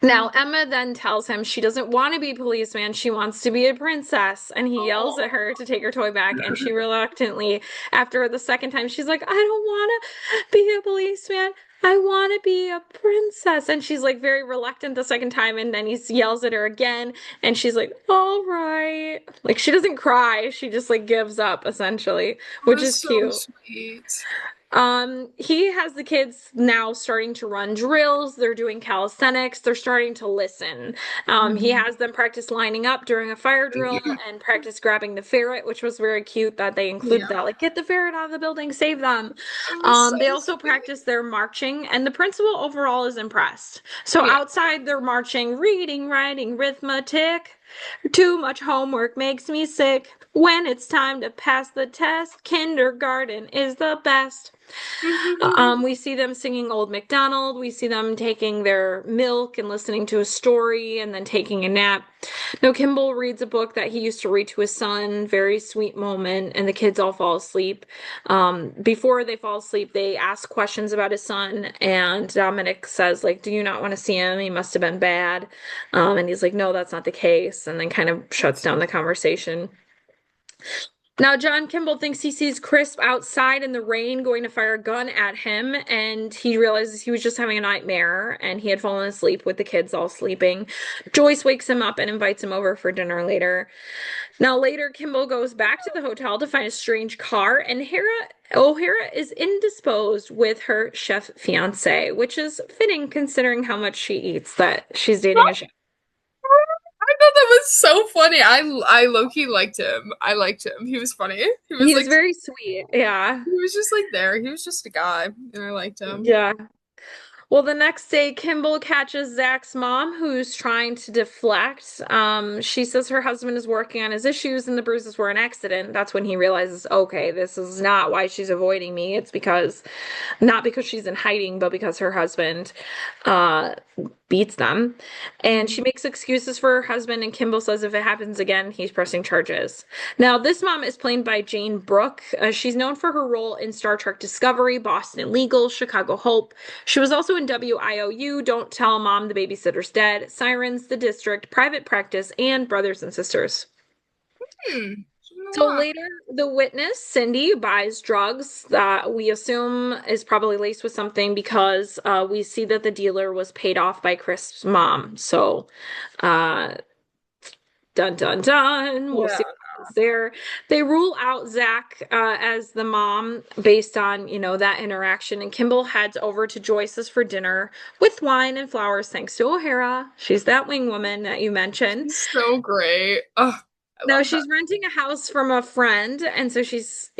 Now, Emma then tells him she doesn't want to be a policeman. She wants to be a princess. And he yells at Oh, her to take her toy back. And she reluctantly, after the second time, she's like, I don't want to be a policeman. I want to be a princess. And she's like very reluctant the second time. And then he yells at her again. And she's like, all right. Like she doesn't cry. She just like gives up essentially, it which was is so cute. sweet. He has the kids now starting to run drills. They're doing calisthenics. They're starting to listen. He Mhm. has them practice lining up during a fire drill and practice grabbing the ferret, which was very cute that they included Yeah, that. Like, get the ferret out of the building, save them. it was so They also sweet. practice their marching, and the principal overall is impressed. So Yeah. outside, they're marching, reading, writing, arithmetic. Too much homework makes me sick. When it's time to pass the test, kindergarten is the best. We see them singing Old MacDonald. We see them taking their milk and listening to a story and then taking a nap. Now, Kimble reads a book that he used to read to his son. Very sweet moment, and the kids all fall asleep. Before they fall asleep, they ask questions about his son, and Dominic says, like, "Do you not want to see him? He must have been bad." And he's like, "No, that's not the case," and then kind of shuts down the conversation. Now, John Kimble thinks he sees Crisp outside in the rain going to fire a gun at him, and he realizes he was just having a nightmare and he had fallen asleep with the kids all sleeping. Joyce wakes him up and invites him over for dinner later. Now, later, Kimble goes back to the hotel to find a strange car, and O'Hara is indisposed with her chef fiance, which is fitting considering how much she eats that she's dating a chef. I thought that was so funny. I low-key liked him. I liked him. He was funny. He was He was like very sweet. Yeah. he was just like there. He was just a guy, and I liked him. Yeah. Well, the next day, Kimble catches Zach's mom, who's trying to deflect. She says her husband is working on his issues and the bruises were an accident. That's when he realizes, okay, this is not why she's avoiding me. It's because, not because she's in hiding, but because her husband uh, beats them. And she makes excuses for her husband, and Kimble says if it happens again, he's pressing charges. Now, this mom is played by Jane Brooke. She's known for her role in Star Trek Discovery, Boston Legal, Chicago Hope. She was also in WIOU, Don't Tell Mom the Babysitter's Dead, Sirens, The District, Private Practice, and Brothers and Sisters. She's a So lot. later, the witness, Cindy, buys drugs that we assume is probably laced with something because we see that the dealer was paid off by Chris' mom. So, uh, dun dun dun, we'll Yeah. see what happens there. They rule out Zach as the mom based on, that interaction. And Kimball heads over to Joyce's for dinner with wine and flowers, thanks to O'Hara. She's that wing woman that you mentioned. She's so great. Oh, I No, love her. she's renting a house from a friend, and so he's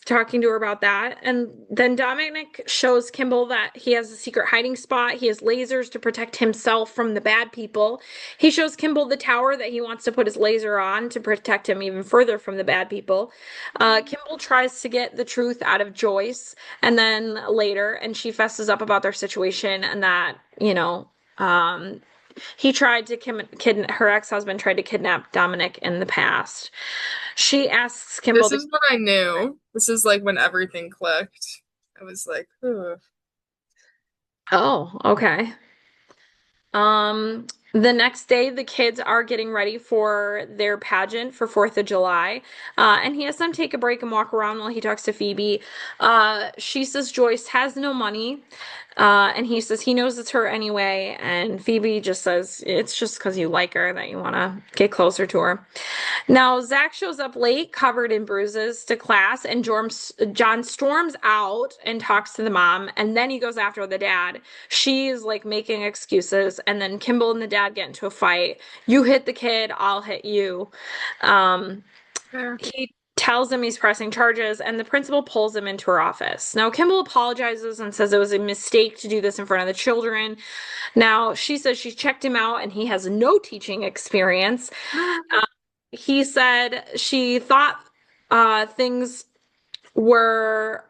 talking to her about that. And then Dominic shows Kimball that he has a secret hiding spot. He has lasers to protect himself from the bad people. He shows Kimball the tower that he wants to put his laser on to protect him even further from the bad people. Kimball tries to get the truth out of Joyce, and then later, and she fesses up about their situation and that, he tried to her ex-husband tried to kidnap Dominic in the past. She asks Kimball This to. is what I knew. This is like when everything clicked. I was like, ugh. Oh, okay. The next day, the kids are getting ready for their pageant for 4th of July. And he has them take a break and walk around while he talks to Phoebe. She says Joyce has no money. And he says he knows it's her anyway. And Phoebe just says it's just because you like her that you want to get closer to her. Now, Zach shows up late, covered in bruises, to class, and John storms out and talks to the mom, and then he goes after the dad. She's like making excuses, and then Kimball and the dad get into a fight. You hit the kid, I'll hit you. Um, Fair. he tells him he's pressing charges, and the principal pulls him into her office. Now, Kimball apologizes and says it was a mistake to do this in front of the children. Now, she says she checked him out and he has no teaching experience. He said she thought things were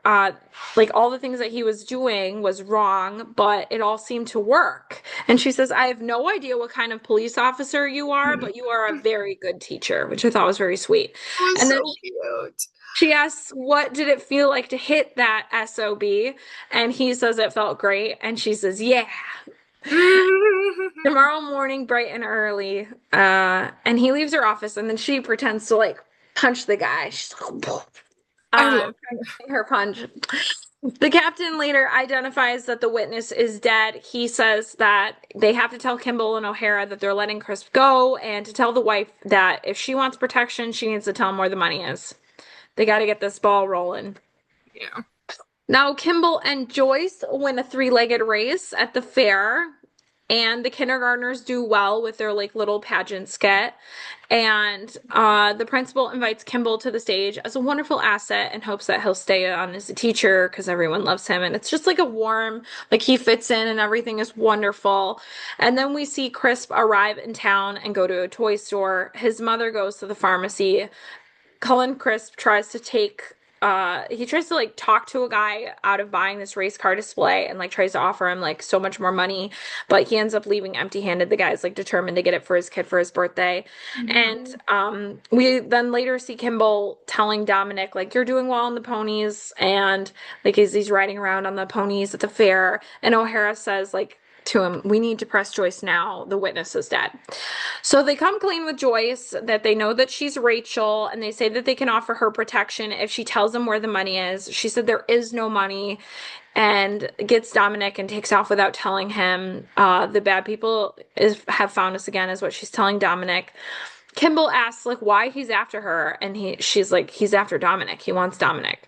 like all the things that he was doing was wrong, but it all seemed to work. And she says, I have no idea what kind of police officer you are, but you are a very good teacher, which I thought was very sweet. It was And then so cute. she asks, what did it feel like to hit that SOB? And he says it felt great. And she says, yeah. Tomorrow morning, bright and early. And he leaves her office, and then she pretends to like punch the guy. She's like, I love practicing her punch. The captain later identifies that the witness is dead. He says that they have to tell Kimball and O'Hara that they're letting Crisp go, and to tell the wife that if she wants protection, she needs to tell him where the money is. They got to get this ball rolling. yeah. Now, Kimble and Joyce win a three-legged race at the fair, and the kindergartners do well with their like little pageant skit. And the principal invites Kimble to the stage as a wonderful asset and hopes that he'll stay on as a teacher because everyone loves him. And it's just like a warm, like he fits in and everything is wonderful. And then we see Crisp arrive in town and go to a toy store. His mother goes to the pharmacy. Cullen Crisp tries to take he tries to like talk to a guy out of buying this race car display and like tries to offer him like so much more money, but he ends up leaving empty-handed. The guy's like determined to get it for his kid for his birthday. And Mhm. we then later see Kimble telling Dominic like you're doing well on the ponies and like as he's riding around on the ponies at the fair and O'Hara says like to him, we need to press Joyce now. The witness is dead. So they come clean with Joyce that they know that she's Rachel and they say that they can offer her protection if she tells them where the money is. She said there is no money and gets Dominic and takes off without telling him. The bad people have found us again, is what she's telling Dominic. Kimble asks like why he's after her, and she's like he's after Dominic. He wants Dominic.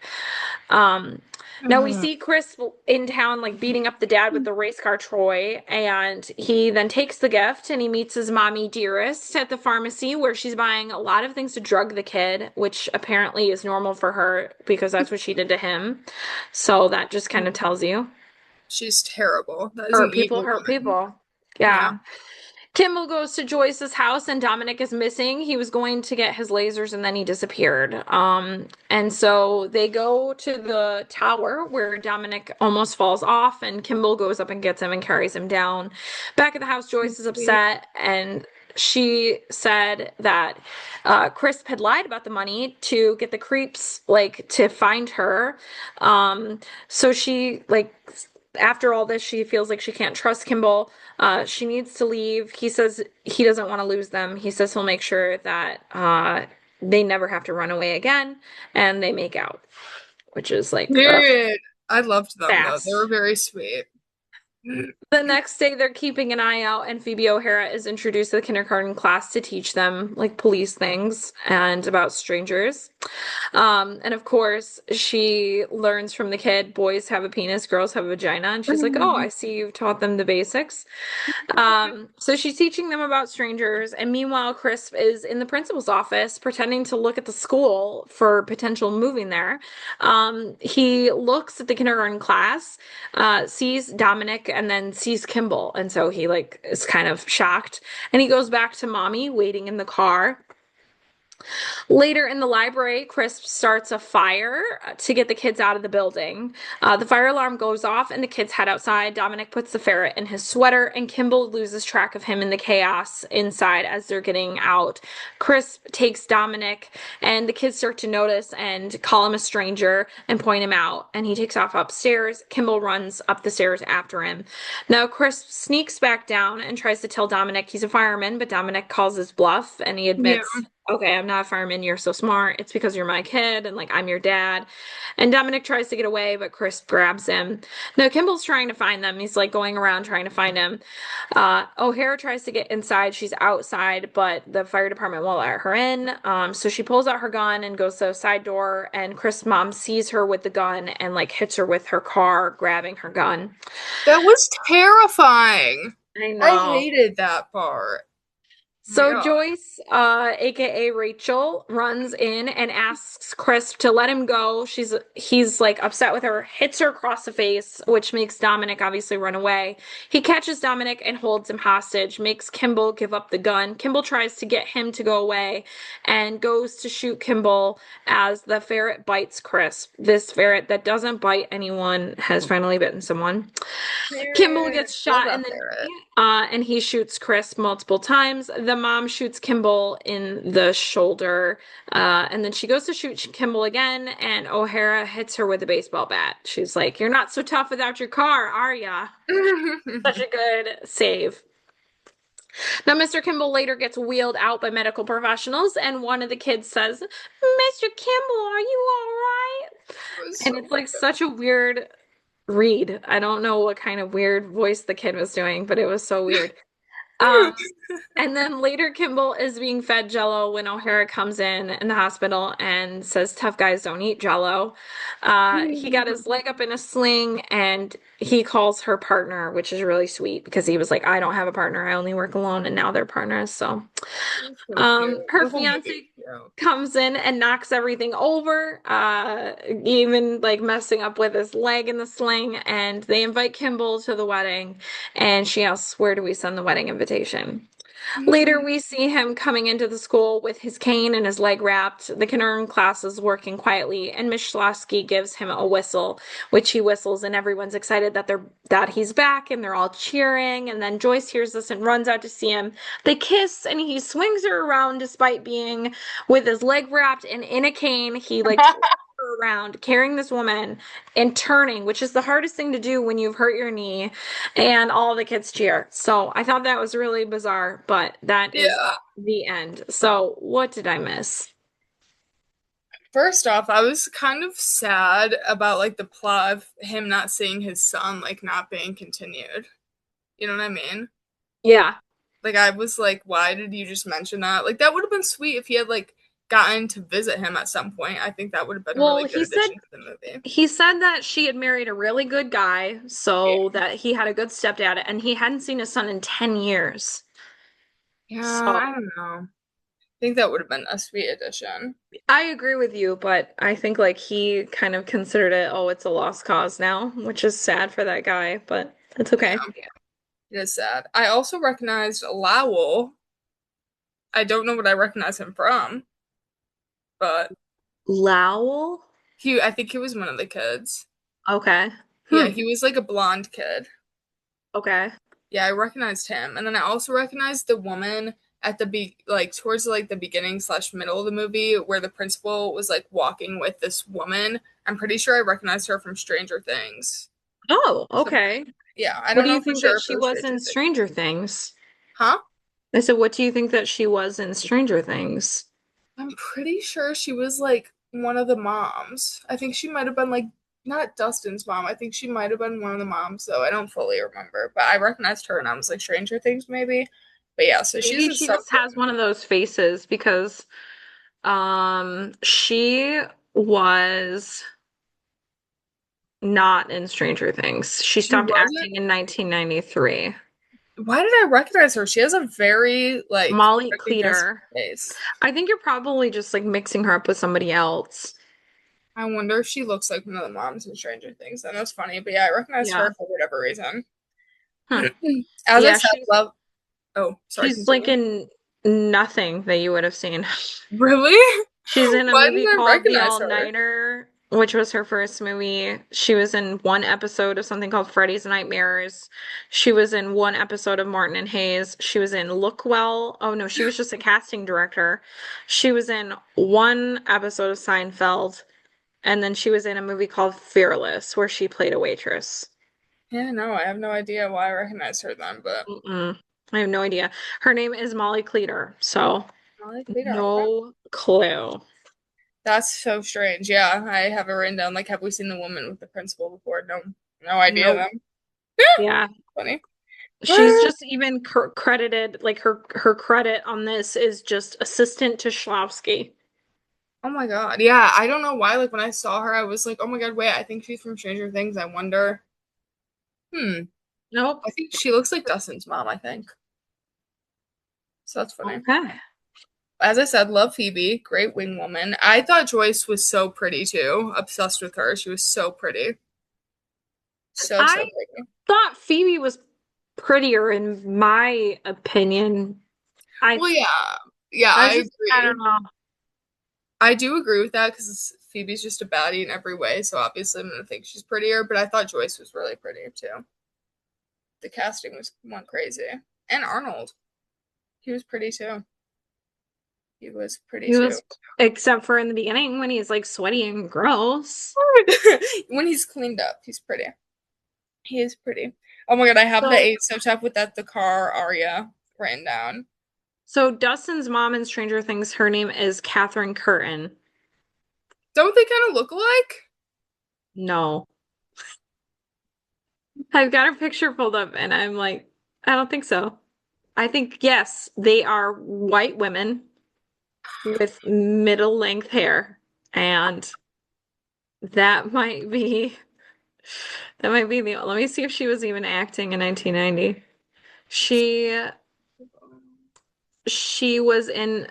Um, Now we Mhm. see Chris in town, like beating up the dad with the race car toy, and he then takes the gift and he meets his mommy Dearest at the pharmacy where she's buying a lot of things to drug the kid, which apparently is normal for her because that's what she did to him. So that just kind of tells you. She's terrible. That is an evil Hurt woman. people. Yeah. Yeah. Kimball goes to Joyce's house and Dominic is missing. He was going to get his lasers and then he disappeared. And so they go to the tower where Dominic almost falls off and Kimball goes up and gets him and carries him down. Back at the house, Joyce is Sweet. upset and she said that Crisp had lied about the money to get the creeps like to find her. So she like after all this, she feels like she can't trust Kimball. She needs to leave. He says he doesn't want to lose them. He says he'll make sure that they never have to run away again, and they make out, which is like Dude, I loved them though. They were fast. very sweet. The next day, they're keeping an eye out, and Phoebe O'Hara is introduced to the kindergarten class to teach them like police things and about strangers. And of course, she learns from the kid, boys have a penis, girls have a vagina, and she's like, "Oh, I see you've taught them the basics." So she's teaching them about strangers, and meanwhile, Crisp is in the principal's office pretending to look at the school for potential moving there. He looks at the kindergarten class, sees Dominic, and then sees Kimble, and so he like is kind of shocked. And he goes back to mommy waiting in the car. Later in the library, Crisp starts a fire to get the kids out of the building. The fire alarm goes off and the kids head outside. Dominic puts the ferret in his sweater and Kimble loses track of him in the chaos inside as they're getting out. Crisp takes Dominic and the kids start to notice and call him a stranger and point him out. And he takes off upstairs. Kimble runs up the stairs after him. Now, Crisp sneaks back down and tries to tell Dominic he's a fireman, but Dominic calls his bluff and he Yeah. admits okay, I'm not a fireman. You're so smart. It's because you're my kid and like I'm your dad. And Dominic tries to get away, but Chris grabs him. Now Kimball's trying to find them. He's like going around trying to find him. O'Hara tries to get inside. She's outside, but the fire department won't let her in. So she pulls out her gun and goes to the side door. And Chris' mom sees her with the gun and like hits her with her car, grabbing her gun. That was terrifying. I I know. hated that part. Oh my So God. Joyce, aka Rachel, runs in and asks Chris to let him go. He's like upset with her, hits her across the face, which makes Dominic obviously run away. He catches Dominic and holds him hostage, makes Kimble give up the gun. Kimble tries to get him to go away and goes to shoot Kimble as the ferret bites Chris. This ferret that doesn't bite anyone has finally bitten someone. Kimble Period. gets Love shot in that the ferret. knee, and he shoots Chris multiple times. The mom shoots Kimble in the shoulder, and then she goes to shoot Kimble again, and O'Hara hits her with a baseball bat. She's like, "You're not so tough without your car, are ya?" Such a good save. Now, Mr. Kimble later gets wheeled out by medical professionals, and one of the kids says, "Mr. Kimble, are you all right?" It was And so it's like good. such a weird read. I don't know what kind of weird voice the kid was doing, but it was so weird. Um, and then later, Kimble is being fed Jello when O'Hara comes in the hospital and says, "Tough guys don't eat Jello." He got his leg up in a sling and he calls her partner, which is really sweet because he was like, "I don't have a partner. I only work alone." And now they're partners. So That's so cute. her The whole movie is fiance cute. comes in and knocks everything over, even like messing up with his leg in the sling. And they invite Kimball to the wedding, and she asks, "Where do we send the wedding invitation?" Later, we see him coming into the school with his cane and his leg wrapped. The kindergarten class is working quietly, and Miss Schlosky gives him a whistle, which he whistles, and everyone's excited that he's back, and they're all cheering. And then Joyce hears this and runs out to see him. They kiss, and he swings her around despite being with his leg wrapped and in a cane. He like twirls her around, carrying this woman and turning, which is the hardest thing to do when you've hurt your knee, and all the kids cheer. So I thought that was really bizarre, but that is Yeah. the end. So what did I miss? First off, I was kind of sad about like the plot of him not seeing his son like not being continued. You know what I mean? Yeah. Like I was like, why did you just mention that? Like that would have been sweet if he had like gotten to visit him at some point. I think that would have been a Well, really good addition to the movie. he said that she had married a really good guy, so Yeah. that he had a good stepdad, and he hadn't seen his son in 10 years. Yeah, So I don't know. I think that would have been a sweet addition. I agree with you, but I think like he kind of considered it, oh, it's a lost cause now, which is sad for that guy, but it's Yeah, okay. it is sad. I also recognized Lowell. I don't know what I recognize him from, but Lowell? I think he was one of the kids. Okay. Yeah, Hmm. he was like a blonde kid. Okay. Yeah, I recognized him. And then I also recognized the woman at the like towards like the beginning slash middle of the movie where the principal was like walking with this woman. I'm pretty sure I recognized her from Stranger Things. Oh, So okay. yeah, I What don't do you know for think that sure if it she was was Stranger in Things. Stranger Things? Huh? I said, what do you think that she was in Stranger Things? I'm pretty sure she was like one of the moms. I think she might have been like not Dustin's mom. I think she might have been one of the moms, though. I don't fully remember. But I recognized her and I was like Stranger Things maybe. But yeah, so she's Maybe in she just something. has one of those faces because she was not in Stranger Things. She She stopped wasn't. acting in 1993. Why did I recognize her? She has a very like Molly recognizable Cleater. face. I think you're probably just like mixing her up with somebody else. I wonder if she looks like one of the moms in Stranger Things. I know it's funny, but yeah, I recognized Yeah. her for whatever reason. Huh. As I Yeah, said, love. Oh, sorry, she's like continue. in nothing that you would have seen. Really? She's in a Why movie didn't I called The recognize her? All-Nighter, which was her first movie. She was in one episode of something called Freddy's Nightmares. She was in one episode of Martin and Hayes. She was in Look Well. Oh no, she was just a casting director. She was in one episode of Seinfeld, and then she was in a movie called Fearless, where she played a waitress. Yeah, no, I have no idea why I recognize her then, but Mm-mm. I have no idea. Her name is Molly Cleater, so Molly Cleaver, okay. no clue. That's so strange. Yeah, I have it written down. Like, have we seen the woman with the principal before? No, no idea Nope. then. Yeah. Funny. She's just even credited, like her credit on this is just assistant to Schlowski. Oh my God. Yeah, I don't know why. Like when I saw her, I was like, oh my God, wait, I think she's from Stranger Things. I wonder. Hmm. Nope. I think she looks like Dustin's mom, I think. So that's funny. Okay. As I said, love Phoebe, great wing woman. I thought Joyce was so pretty too. Obsessed with her. She was so pretty. So, I so pretty. thought Phoebe was prettier in my opinion. I Well, yeah. Yeah, I I was just I don't agree. know. I do agree with that because Phoebe's just a baddie in every way, so obviously I'm gonna think she's prettier, but I thought Joyce was really pretty too. The casting was went crazy. And Arnold. He was pretty too. He was pretty He too. was except for in the beginning when he's like sweaty and gross. When he's cleaned up, he's pretty. He is pretty. Oh my god, I have the So eight so tough with that the car aria written down. so Dustin's mom in Stranger Things, her name is Catherine Curtin. Don't they kind of look alike? No. I've got her picture pulled up and I'm like, I don't think so. I think yes, they are white women with middle length hair, and that might be the. Let me see if she was even acting in 1990. She she was in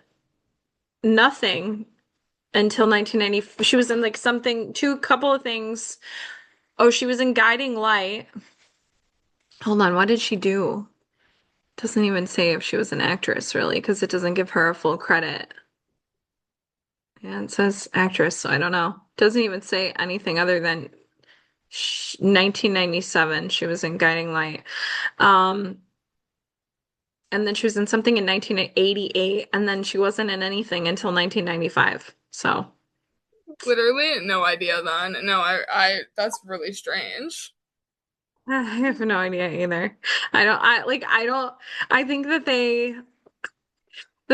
nothing until 1990. She was in like something, two couple of things. Oh, she was in Guiding Light. Hold on, what did she do? Doesn't even say if she was an actress really, because it doesn't give her a full credit. Yeah, it says actress, so I don't know. Doesn't even say anything other than 1997. She was in Guiding Light. Um, and then she was in something in 1988, and then she wasn't in anything until 1995. So Literally, no idea then. No, that's really strange. I have no idea either. I don't, I think that the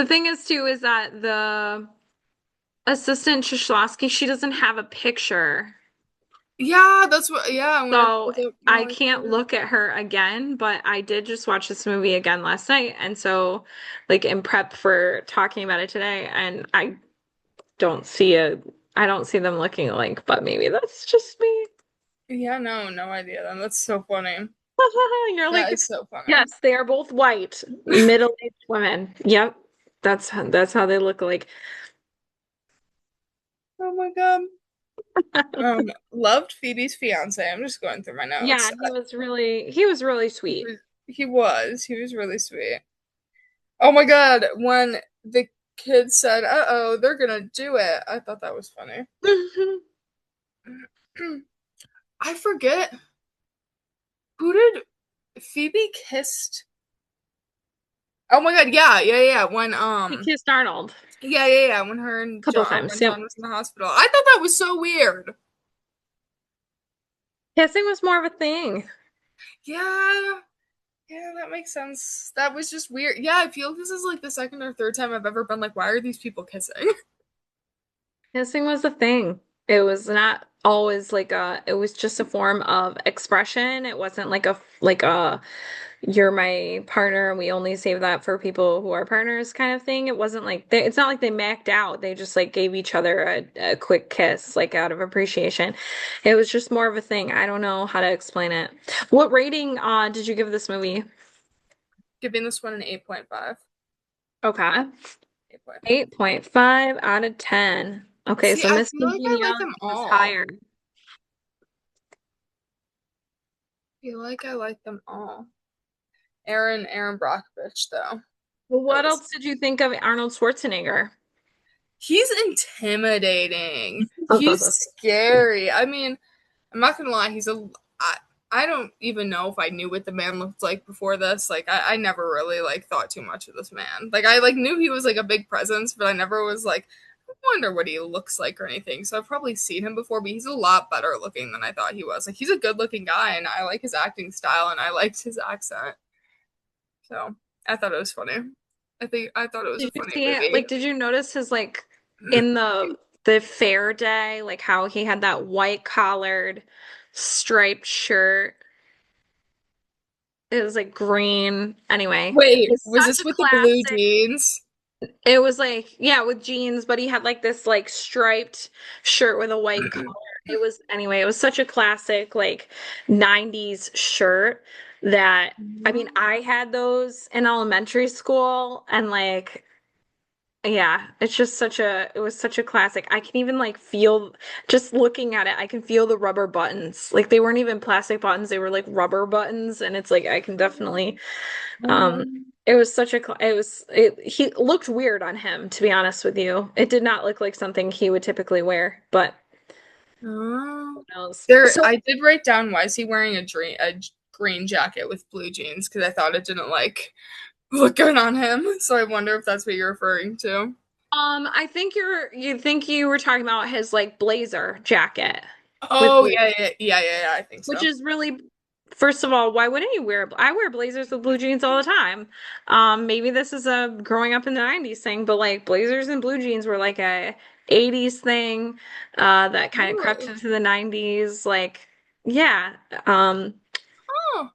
thing is too, is that the assistant Shishlovsky, she doesn't have a picture. Yeah, that's what, yeah, when I So pulled up, no, I I can't couldn't. look at her again, but I did just watch this movie again last night. And so, like, in prep for talking about it today, and don't see a, I don't see them looking alike, but maybe that's just me. Yeah, no, no idea then. That's so funny. You're That like, is so funny. yes, they are both white, middle-aged women. Yep. That's how they look like. Oh my God. Loved Phoebe's fiance. I'm just going through my Yeah, notes. he was really He sweet. was, he was really sweet. Oh my God, when the kid said, "Uh-oh, they're gonna do it," I thought that was funny. I forget who did Phoebe kissed. Oh my God, yeah, yeah, yeah. When He kissed Arnold yeah, yeah, yeah. When her a and couple John, times. when Yep. John was in the hospital, I thought that was so weird. Kissing was more of a thing. Yeah, yeah, that makes sense. That was just weird. Yeah, I feel this is like the second or third time I've ever been like, why are these people kissing? Kissing was a thing. It was not always it was just a form of expression. It wasn't like a, you're my partner and we only save that for people who are partners kind of thing. It wasn't like it's not like they macked out. They just like gave each other a quick kiss, like out of appreciation. It was just more of a thing. I don't know how to explain it. What rating did you give this movie? Giving this one an 8.5. Okay. 8.5. 8.5 out of 10. Okay, See, so I Miss feel like I like them Congeniality was all. higher. I feel like I like them all. Aaron Brockovich, though. Well, That what was else did you think of Arnold Schwarzenegger? he's intimidating. He's scary. I mean, I'm not gonna lie, I don't even know if I knew what the man looked like before this. Like I never really like thought too much of this man. Like I like knew he was like a big presence, but I never was like I wonder what he looks like or anything. So I've probably seen him before, but he's a lot better looking than I thought he was. Like he's a good looking guy and I like his acting style and I liked his accent. So I thought it was funny. I thought it was Did a you funny see it? movie. Like, did you notice his like in the fair day, like how he had that white collared striped shirt? It was like green. Anyway, Wait, it's was such this a with the blue classic. jeans? It was like, yeah, with jeans, but he had like this like striped shirt with a white collar. It was anyway, it was such a classic like 90's shirt that I mean, I had those in elementary school and like yeah, it's just it was such a classic. I can even like feel just looking at it, I can feel the rubber buttons. Like they weren't even plastic buttons, they were like rubber buttons and it's like I can definitely it was such a he looked weird on him, to be honest with you. It did not look like something he would typically wear, but Oh. who knows. There, So I did write down why is he wearing a green jacket with blue jeans because I thought it didn't like look good on him. So I wonder if that's what you're referring to. I think you think you were talking about his like blazer jacket with Oh blue, yeah, yeah, yeah, yeah, yeah. I think which so. is really, first of all, why wouldn't you wear, I wear blazers with blue jeans all the time. Maybe this is a growing up in the 90's thing, but like blazers and blue jeans were like a 80's thing, that kind of crept Really? into the 90's. Like, yeah. Um, Oh.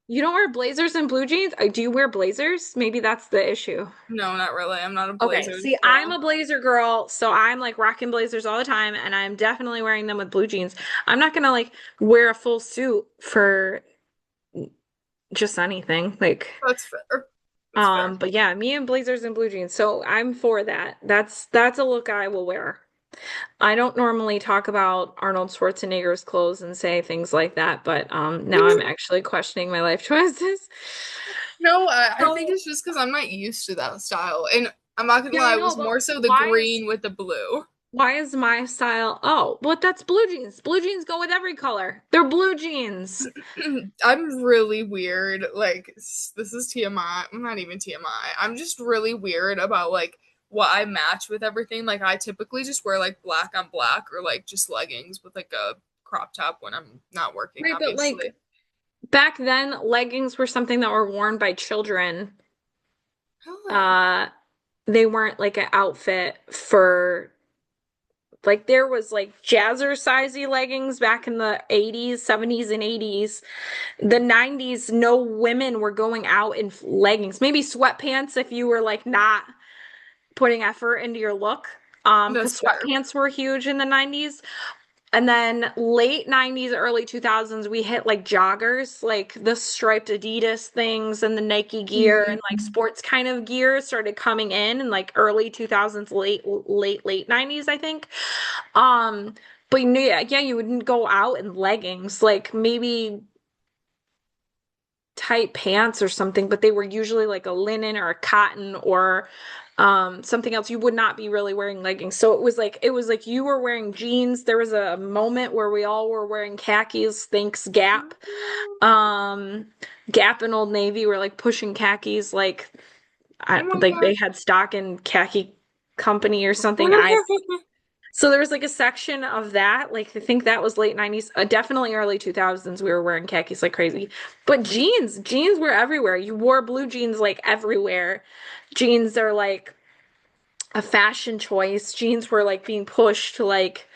You don't wear blazers and blue jeans? Do you wear blazers? Maybe that's the issue. No, not really. I'm not a Okay, Blazers see, I'm girl. a blazer girl, so I'm like rocking blazers all the time, and I'm definitely wearing them with blue jeans. I'm not gonna like wear a full suit for just anything. Like, That's fair. That's fair. but yeah, me and blazers and blue jeans. So I'm for that. That's a look I will wear. I don't normally talk about Arnold Schwarzenegger's clothes and say things like that, but now I'm actually questioning my life choices. No, I think So it's just because I'm not used to that style. And I'm not gonna yeah, I lie, it know, was but more so the green with the blue. why is my style? Oh, but that's blue jeans. Blue jeans go with every color. They're blue jeans. I'm really weird. Like, this is TMI. I'm not even TMI. I'm just really weird about like what I match with everything. Like, I typically just wear like black on black or like just leggings with like a crop top when I'm not working, Right, but like obviously. back then, leggings were something that were worn by children. Oh. Uh, they weren't like an outfit for like there was like jazzercisey leggings back in the 80s, 70s and 80s. The 90s, no women were going out in leggings. Maybe sweatpants if you were like not putting effort into your look. That's Because fair. sweatpants were huge in the 90s. And then late 90s, early 2000s, we hit like joggers, like the striped Adidas things and the Nike gear and like Mhm. sports kind of gear started coming in like early 2000s, late 90s, I think. Um, but yeah, you wouldn't go out in leggings, like maybe tight pants or something, but they were usually like a linen or a cotton or something else. You would not be really wearing leggings. So it was like you were wearing jeans. There was a moment where we all were wearing khakis, thanks Gap. Um Gap and Old Navy were like pushing khakis Oh my like god. they had stock in khaki company or something. I So there was like a section of that. Like I think that was late 90s, definitely early 2000s. We were wearing khakis like crazy. But jeans were everywhere. You wore blue jeans like everywhere. Jeans are like a fashion choice. Jeans were like being pushed like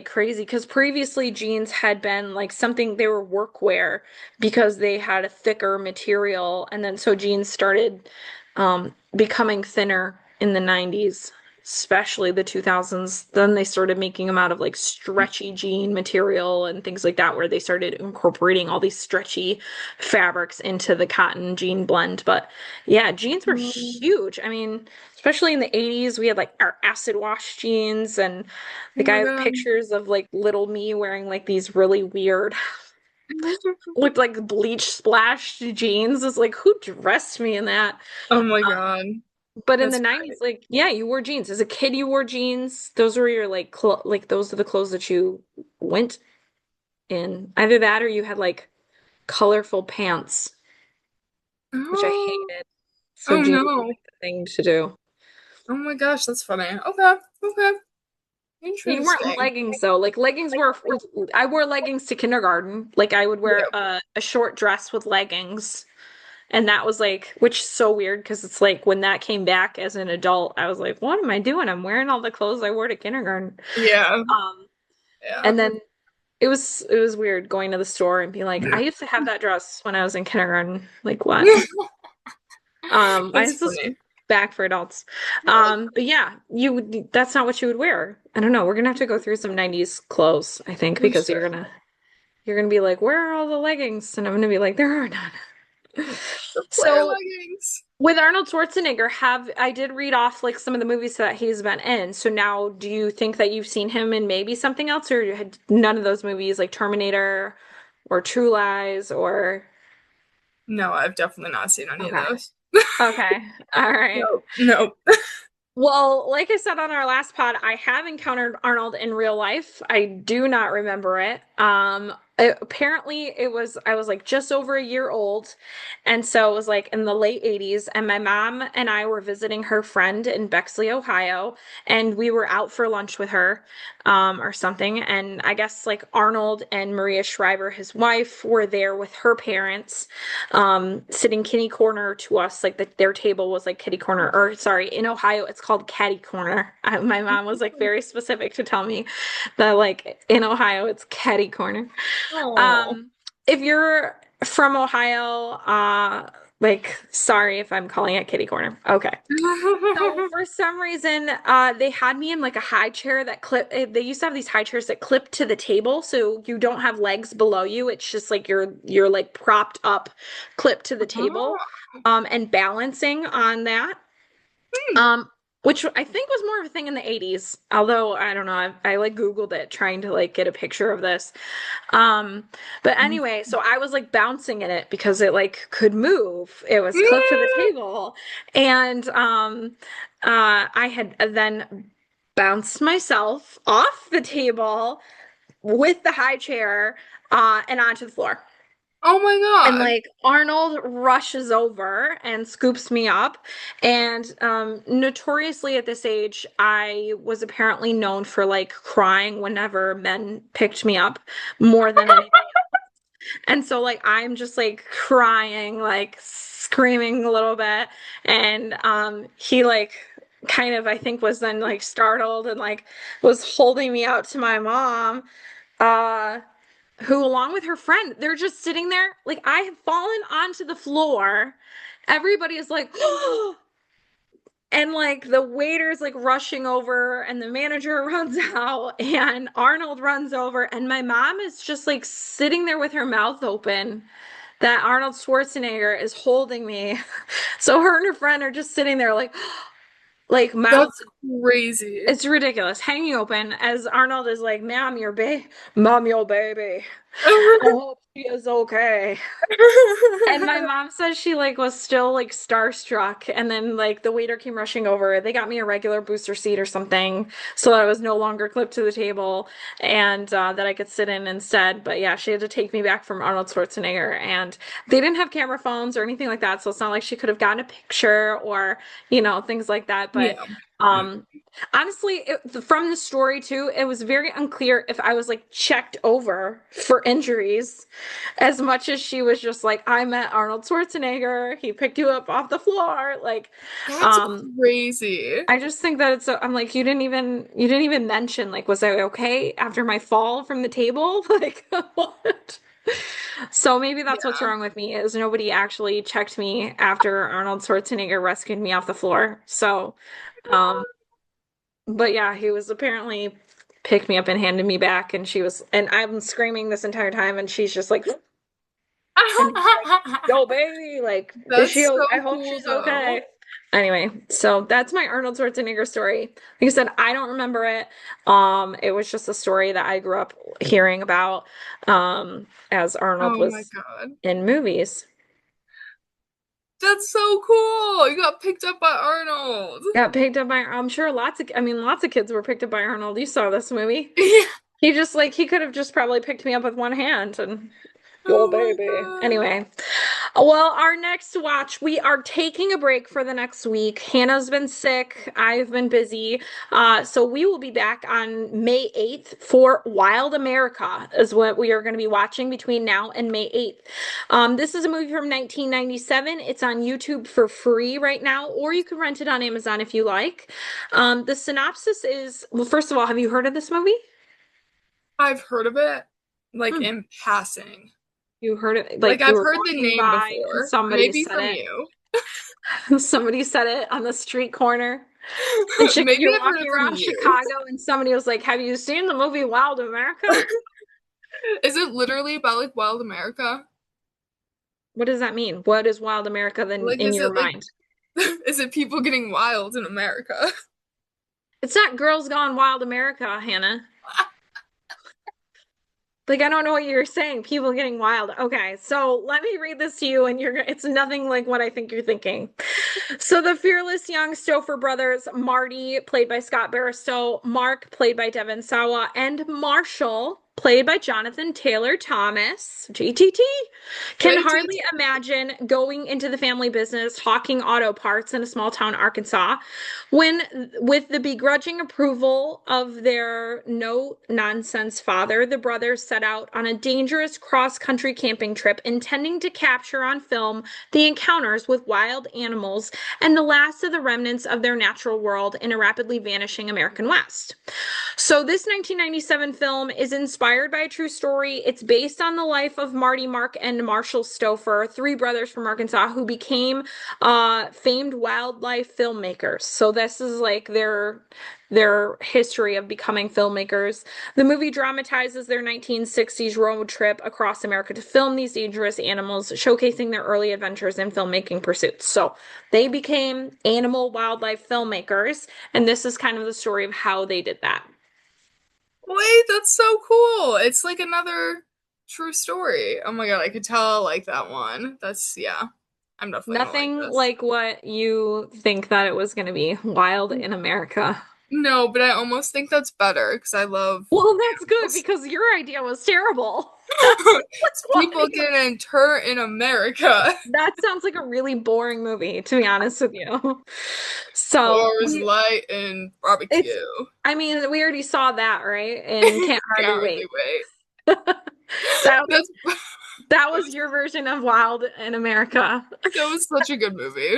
crazy because previously jeans had been like something they were workwear because they had a thicker material and then so jeans started becoming thinner in the 90s, especially the 2000s. Then they started making them out of like stretchy jean material and things like that, where they started incorporating all these stretchy fabrics into the cotton jean blend. But yeah, jeans were huge. I mean, especially in the 80s, we had like our acid wash jeans and Oh like I my have god. pictures of like little me wearing like these really weird looked like bleach splashed jeans. It's like who dressed me in that? Oh my god. But in the That's 90s, like, yeah, you wore jeans. As a kid, you wore jeans. Those were your like like those are the clothes that you went in. Either that or you had like colorful pants, which I oh, hated. So oh jeans were no. like the thing to do. Oh my gosh, that's funny. Okay, okay. You weren't in Interesting. leggings though. Like leggings were I wore leggings to kindergarten. Like I would wear Yeah. a short dress with leggings. And that was like, which is so weird because it's like when that came back as an adult, I was like, what am I doing? I'm wearing all the clothes I wore to kindergarten. Yeah. Um, Yeah. and then it was weird going to the store and being like, I used to have that dress when I was in kindergarten. Like what? I That's this is funny. back for adults. But yeah, that's not what you would wear. I don't know. We're gonna have to go through some 90s clothes, I think, We because should. you're gonna be like, where are all the leggings? And I'm gonna be like, there are none. The player So leggings. with Arnold Schwarzenegger, have I did read off like some of the movies that he's been in. So now, do you think that you've seen him in maybe something else, or had none of those movies, like Terminator or True Lies, or No, I've definitely not seen any of okay, those. okay, all right. No, no. Well, like I said on our last pod, I have encountered Arnold in real life. I do not remember it. Apparently it was I was like just over a year old, and so it was like in the late 80s, and my mom and I were visiting her friend in Bexley, Ohio, and we were out for lunch with her, or something, and I guess like Arnold and Maria Shriver, his wife, were there with her parents sitting kitty corner to us. Like their table was like kitty corner, or sorry, in Ohio it's called catty corner. My mom was like very specific to tell me that like in Ohio it's catty corner. Oh. Um, if you're from Ohio. Like, sorry if I'm calling it kitty corner. Okay. So for some reason, they had me in like a high chair that they used to have these high chairs that clip to the table, so you don't have legs below you. It's just like you're like propped up, clipped to the table, Oh, and balancing on that. hmm. Um, which I think was more of a thing in the 80s. Although I don't know, I like Googled it trying to like get a picture of this. Um, but anyway, so I was like bouncing in it because it like could move. It was clipped to the table. And I had then bounced myself off the table with the high chair and onto the floor. Oh my And God. like Arnold rushes over and scoops me up. And notoriously at this age, I was apparently known for like crying whenever men picked me up more than anything. And so like I'm just like crying, like screaming a little bit. And he like kind of I think was then like startled and like was holding me out to my mom. Uh who, along with her friend, they're just sitting there. Like, I have fallen onto the floor. Everybody is like, and like the waiter's like rushing over, and the manager runs out, and Arnold runs over, and my mom is just like sitting there with her mouth open. That Arnold Schwarzenegger is holding me. So her and her friend are just sitting there like mouth. That's crazy. It's ridiculous, hanging open as Arnold is like, Mom, your baby. I hope she is okay. And my mom says she like was still like starstruck, and then like the waiter came rushing over. They got me a regular booster seat or something so that I was no longer clipped to the table and that I could sit in instead. But yeah, she had to take me back from Arnold Schwarzenegger, and they didn't have camera phones or anything like that, so it's not like she could have gotten a picture or things like that. But Yeah. um honestly, from the story too, it was very unclear if I was like checked over for injuries as much as she was just like, I met Arnold Schwarzenegger, he picked you up off the floor. Like, That's um, crazy. I just think that I'm like, you didn't even mention, like, was I okay after my fall from the table? Like, what? So maybe that's what's Yeah. wrong with me is nobody actually checked me after Arnold Schwarzenegger rescued me off the floor. So, um, but yeah, he was apparently picked me up and handed me back, and I'm screaming this entire time, and she's just like, and he's like, "Yo, baby, like, is That's she? so I hope cool she's though. okay." Anyway, so that's my Arnold Schwarzenegger story. Like I said, I don't remember it. It was just a story that I grew up hearing about, as Arnold Oh my was God. in movies. That's so cool. You got picked up by Arnold. Got picked up by, I'm sure lots of kids were picked up by Arnold. You saw this movie. Yeah. He could have just probably picked me up with one hand and yo, Oh my baby. God. Anyway, well, our next watch, we are taking a break for the next week. Hannah's been sick. I've been busy. So we will be back on May 8th for Wild America, is what we are going to be watching between now and May 8th. This is a movie from 1997. It's on YouTube for free right now, or you can rent it on Amazon if you like. The synopsis is, well, first of all, have you heard of this movie? I've heard of it, like Hmm. in passing. You heard it, Like like you I've were heard the walking name by and before, somebody maybe said from it. you. Somebody said it on the street corner. And Maybe you're I've heard walking it from around you. Chicago and somebody was like, "Have you seen the movie Wild America?" Is it literally about like Wild America? What does that mean? What is Wild America then Like, in is your it like, mind? is it people getting wild in America? It's not Girls Gone Wild America, Hannah. Like, I don't know what you're saying. People getting wild. Okay, so let me read this to you, and it's nothing like what I think you're thinking. So the fearless young Stouffer brothers, Marty, played by Scott Barestow, Mark, played by Devon Sawa, and Marshall, played by Jonathan Taylor Thomas, GTT, can hardly JTT. imagine going into the family business hawking auto parts in a small town Arkansas when, with the begrudging approval of their no-nonsense father, the brothers set out on a dangerous cross-country camping trip intending to capture on film the encounters with wild animals and the last of the remnants of their natural world in a rapidly vanishing American West. So this 1997 film is inspired by a true story. It's based on the life of Marty Mark and Marshall Stouffer, three brothers from Arkansas who became famed wildlife filmmakers. So this is like their history of becoming filmmakers. The movie dramatizes their 1960s road trip across America to film these dangerous animals, showcasing their early adventures in filmmaking pursuits. So they became animal wildlife filmmakers, and this is kind of the story of how they did that. Wait, that's so cool. It's like another true story. Oh my God, I could tell I like that one. That's, yeah, I'm definitely gonna like Nothing this. like what you think that it was going to be. Wild in America. No, but I almost think that's better because I love Well, that's good animals. because your idea was terrible. That's why. People getting hurt in America. That sounds like a really boring movie, to be honest with you. So Coors Light and it's, barbecue. I mean, we already saw that, right? And Can't Hardly Can't hardly Wait. wait. That That's that that was was your version of Wild in America. that was such a good movie.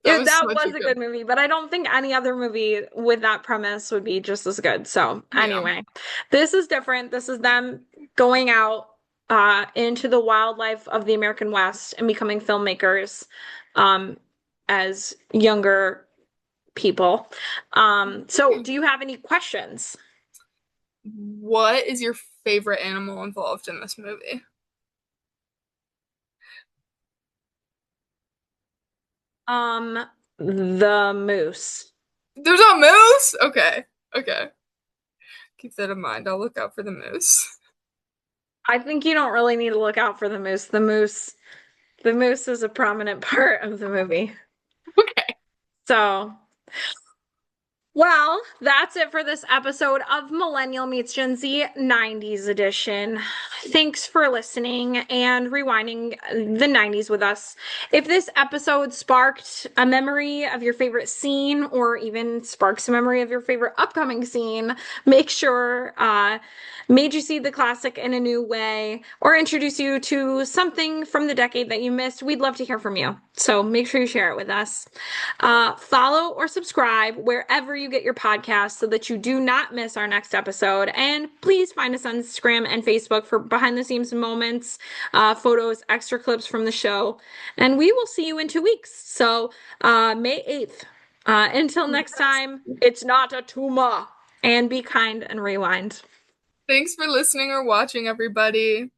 That Yeah, was that such a was a good. good movie, but I don't think any other movie with that premise would be just as good. So, Yeah. anyway, this is different. This is them going out into the wildlife of the American West and becoming filmmakers um, as younger people. So, do you have any questions? What is your favorite animal involved in this movie? Um, the moose. There's a moose? Okay. Okay. Keep that in mind. I'll look out for the moose. I think you don't really need to look out for the moose. The moose is a prominent part of the movie. Okay. So, well, that's it for this episode of Millennial Meets Gen Z 90's edition. Thanks for listening and rewinding the 90's with us. If this episode sparked a memory of your favorite scene or even sparks a memory of your favorite upcoming scene, make sure made you see the classic in a new way or introduce you to something from the decade that you missed, we'd love to hear from you. So make sure you share it with us. Follow or subscribe wherever you get your podcasts so that you do not miss our next episode. And please find us on Instagram and Facebook for behind the scenes moments, photos, extra clips from the show. And we will see you in 2 weeks. So May 8th. Until next time, it's not a toomah. And be kind and rewind. Thanks for listening or watching, everybody.